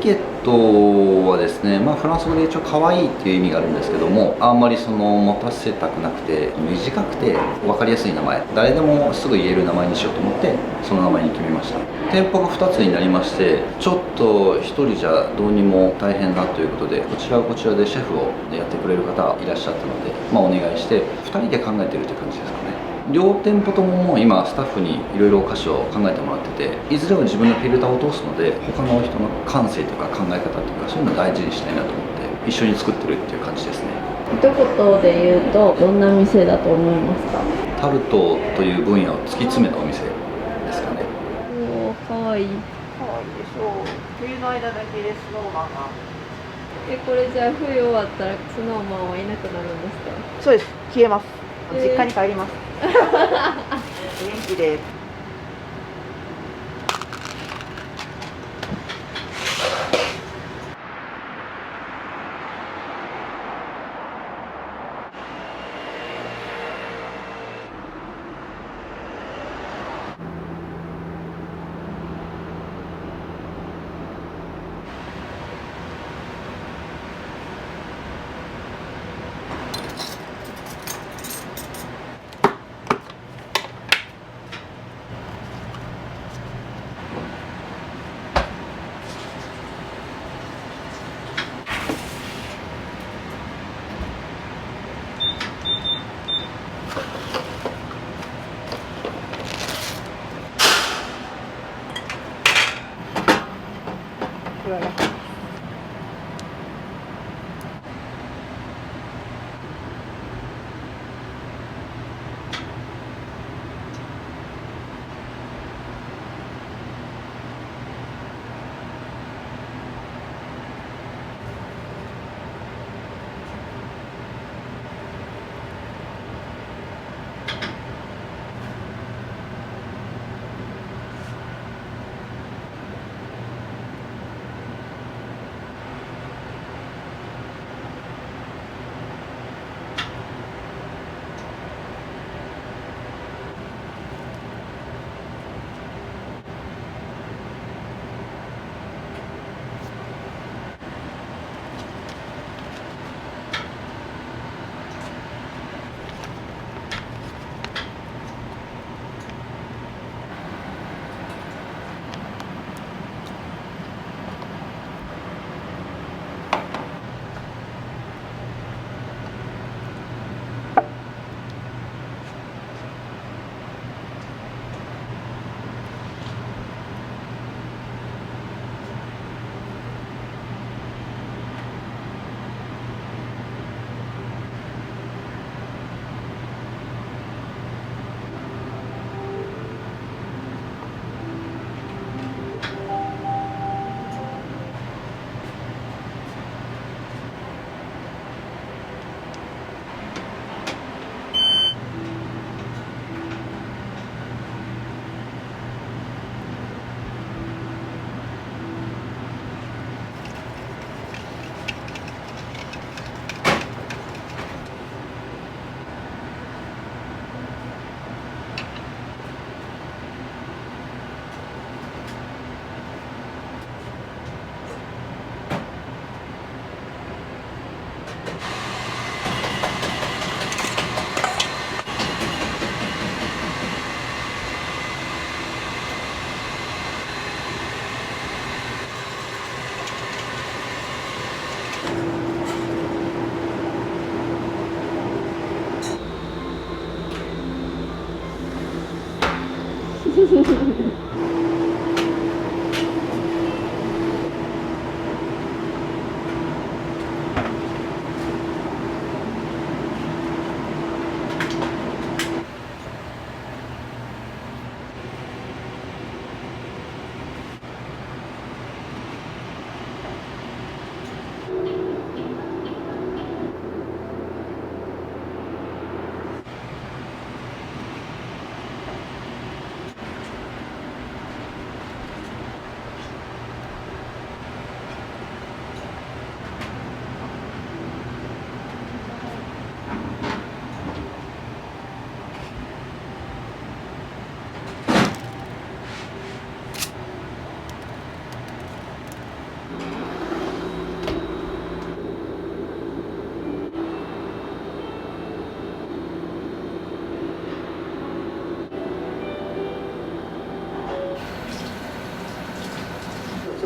ケットはですね、フランス語で一応可愛いっていう意味があるんですけども、あんまり持たせたくなくて、短くて分かりやすい名前、誰でもすぐ言える名前にしようと思ってその名前に決めました。店舗が2つになりまして、ちょっと1人じゃどうにも大変だということで、こちらはこちらでシェフをやってくれる方いらっしゃったので、お願いして2人で考えてるって感じですかね。両店舗とももう今スタッフにいろいろお菓子を考えてもらってて、いずれは自分のフィルターを通すので、他の人の感性とか考え方とかそういうのを大事にしたいなと思って一緒に作ってるっていう感じですね。一言で言うとどんな店だと思いますか？タルトという分野を突き詰めたお店ですかね。おー、かわいい。可愛いでしょう。冬の間だけでスノーマンが。これじゃあ冬終わったらスノーマンはいなくなるんですか？そうです。消えます。実家に帰ります。元気で。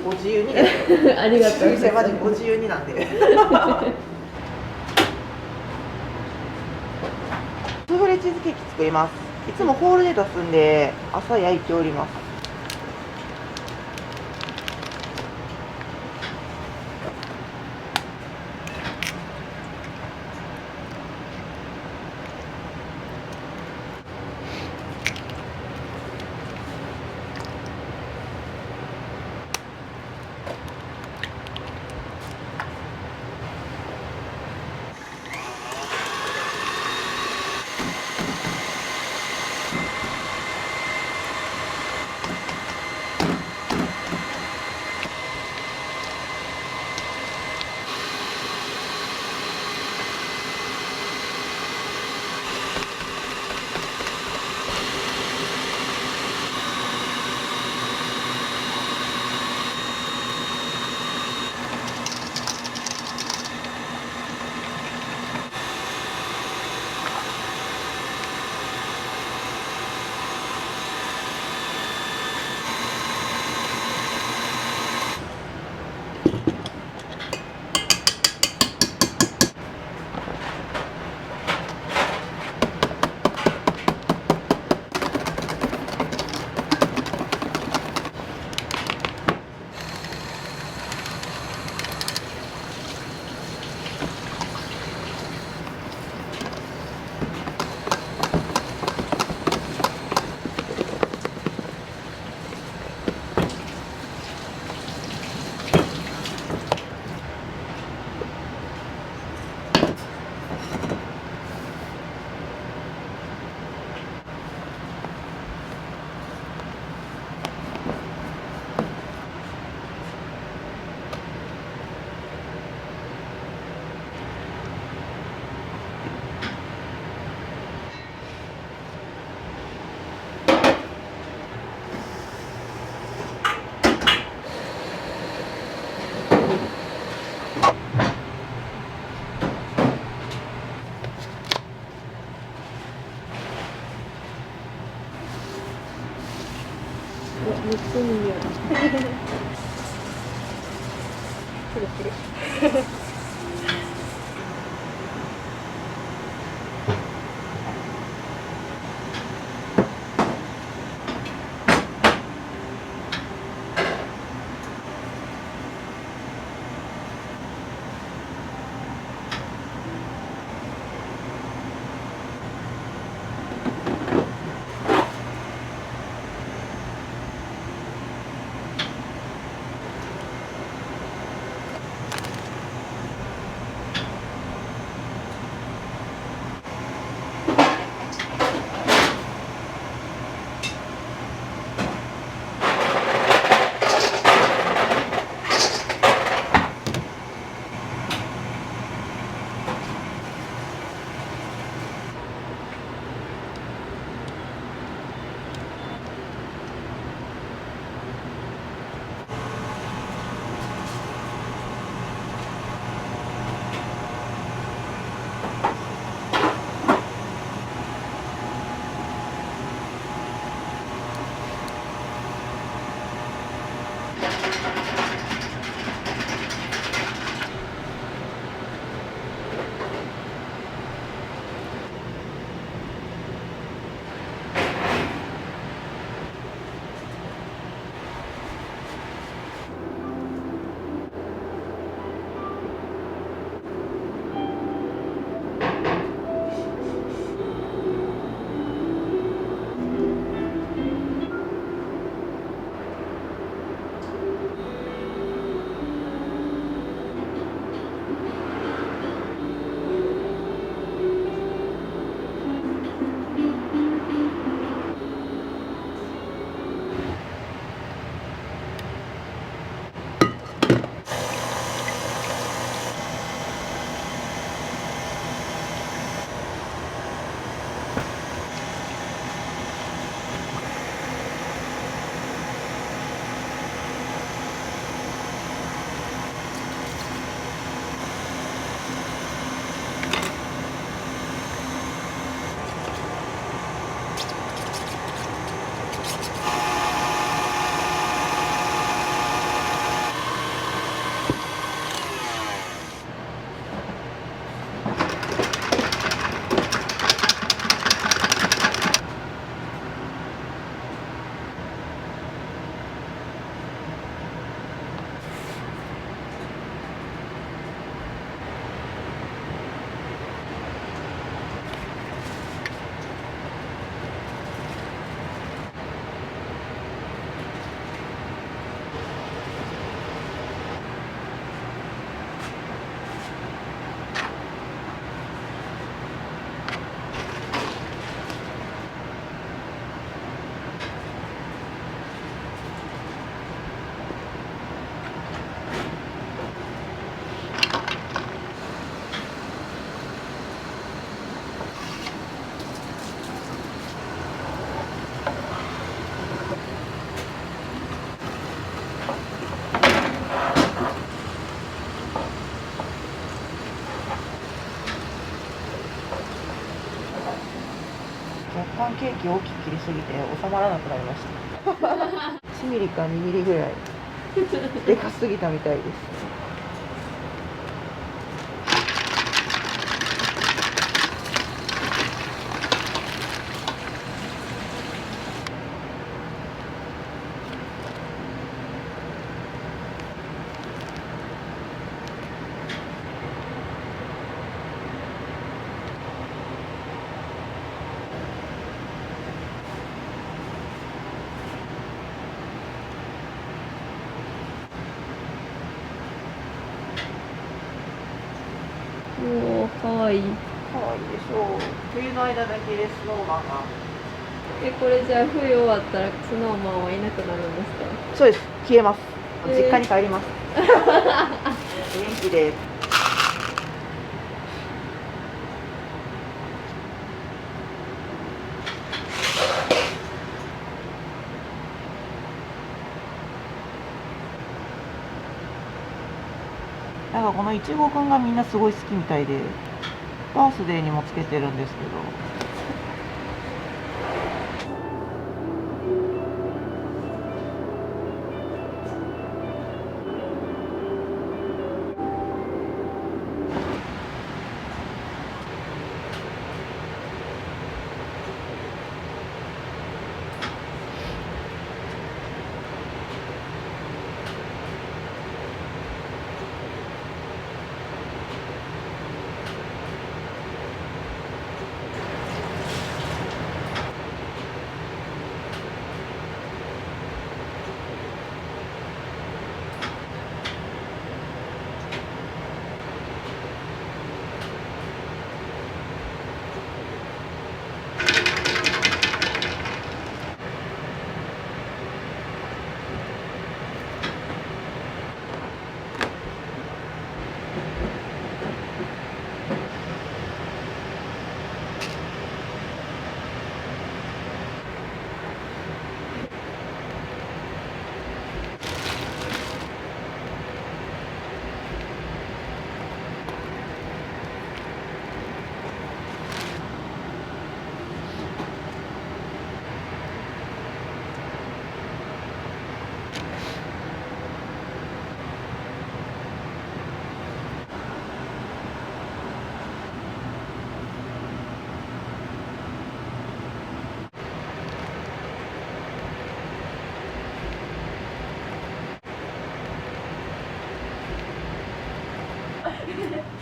ご自由にありがとうございます。マジご自由になんでスフレチーズケーキ作ります。いつもホールで出すんで朝焼いております。めっちゃいい匂い。プルプル。ンケーキ大きく切りすぎて収まらなくなりました1ミリか2ミリぐらいでかすぎたみたいです。おお、かわいい。かわいいでしょう。冬の間だけでスノーマンが。これじゃあ冬終わったらスノーマンはいなくなるんですか？そうです。消えます。実家に帰ります。元気で。なんかこのいちごくんがみんなすごい好きみたいで、バースデーにもつけてるんですけど。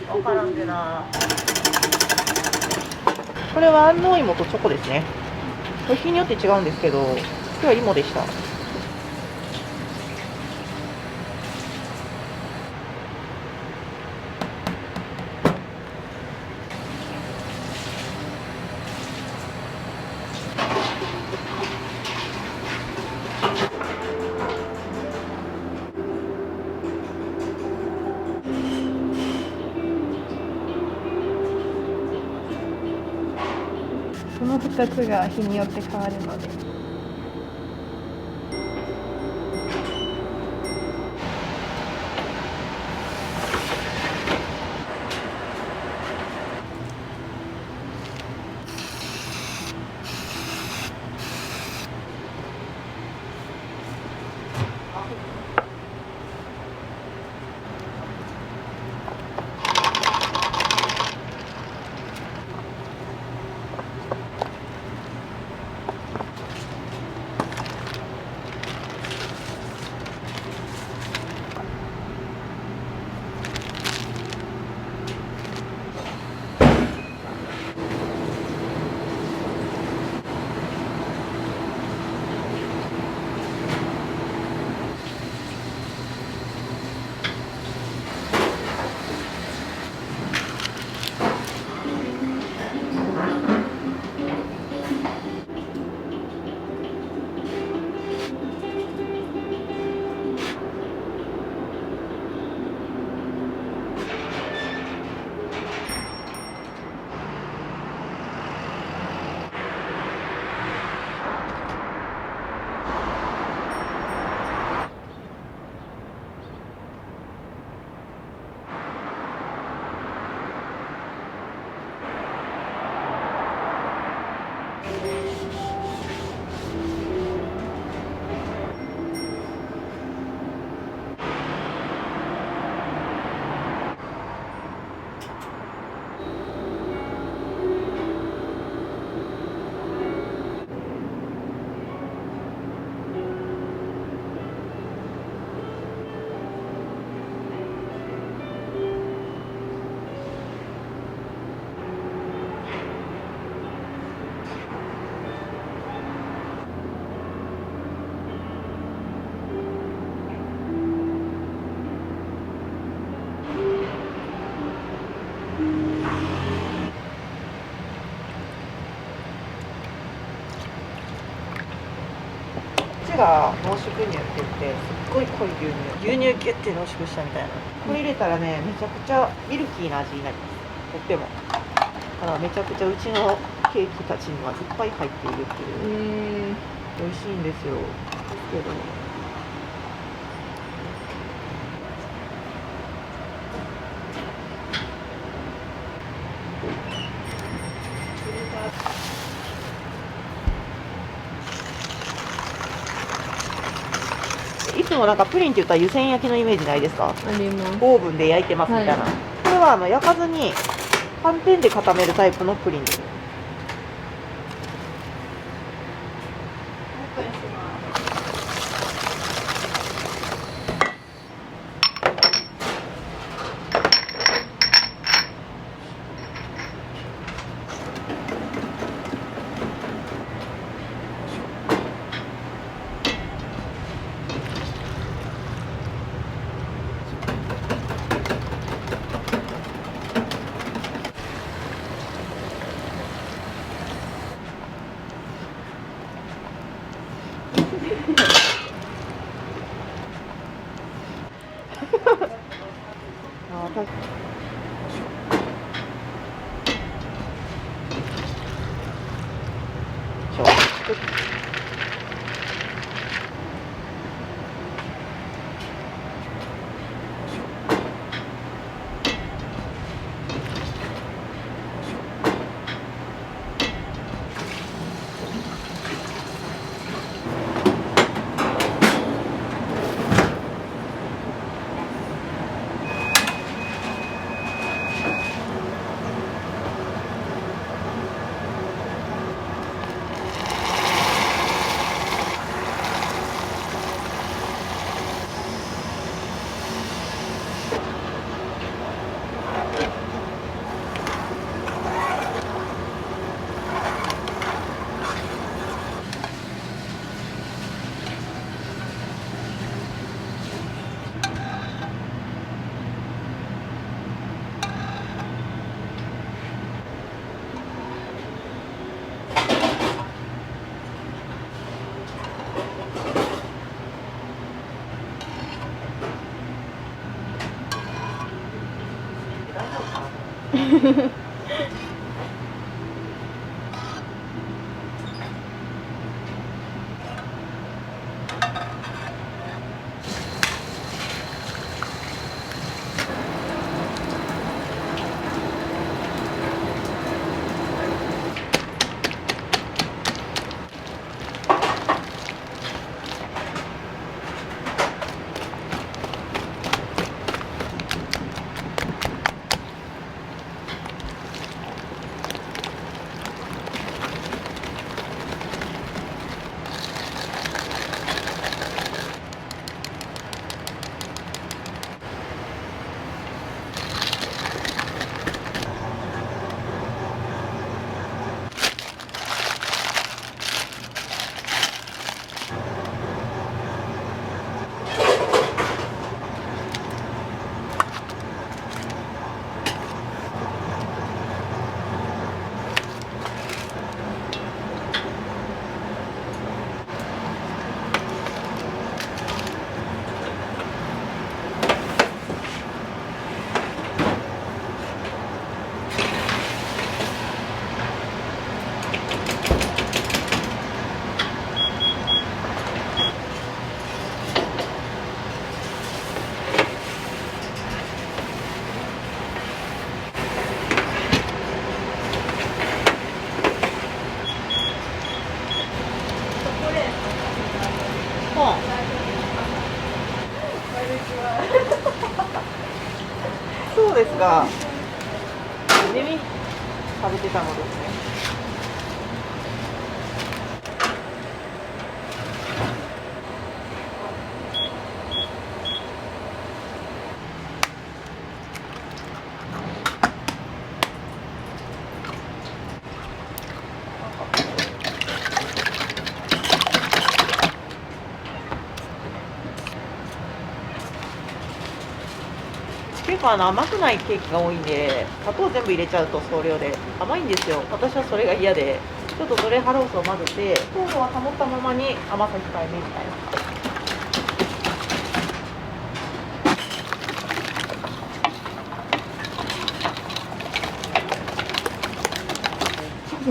わからんでな。これは安納芋とチョコですね。これ日によって違うんですけど、今日は芋でした。この2つが日によって変わるので。が濃縮乳って言ってすっごい濃い牛乳ギュッて濃縮したみたいな。これ入れたらねめちゃくちゃミルキーな味になります。とってもだからめちゃくちゃうちのケーキたちにはいっぱい入っているっていう美味しいんですよ。ですけどいつもなんかプリンって言ったら湯煎焼きのイメージないですか？あります。オーブンで焼いてますみたいな、はいこれは焼かずに寒天で固めるタイプのプリンです。あ確かそうですが、地味食べてたのですね。結構甘くないケーキが多いんで、砂糖全部入れちゃうと総量で甘いんですよ。私はそれが嫌で。ちょっとドレハロースを混ぜて糖度は保ったままに甘さ控えめみたいな。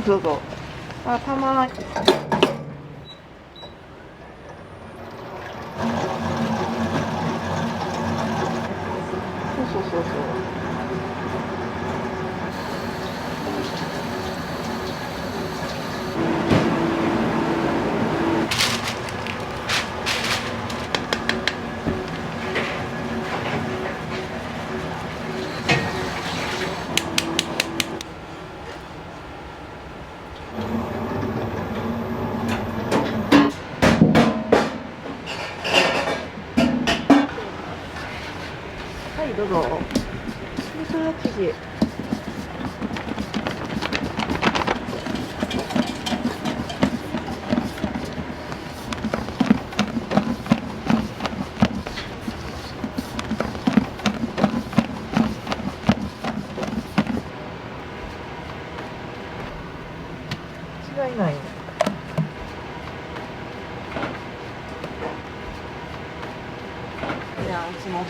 そうそう。たまに。そうそうそうそう。はいどうぞ。でそれは生地。違いない。じゃあうちも。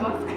マスク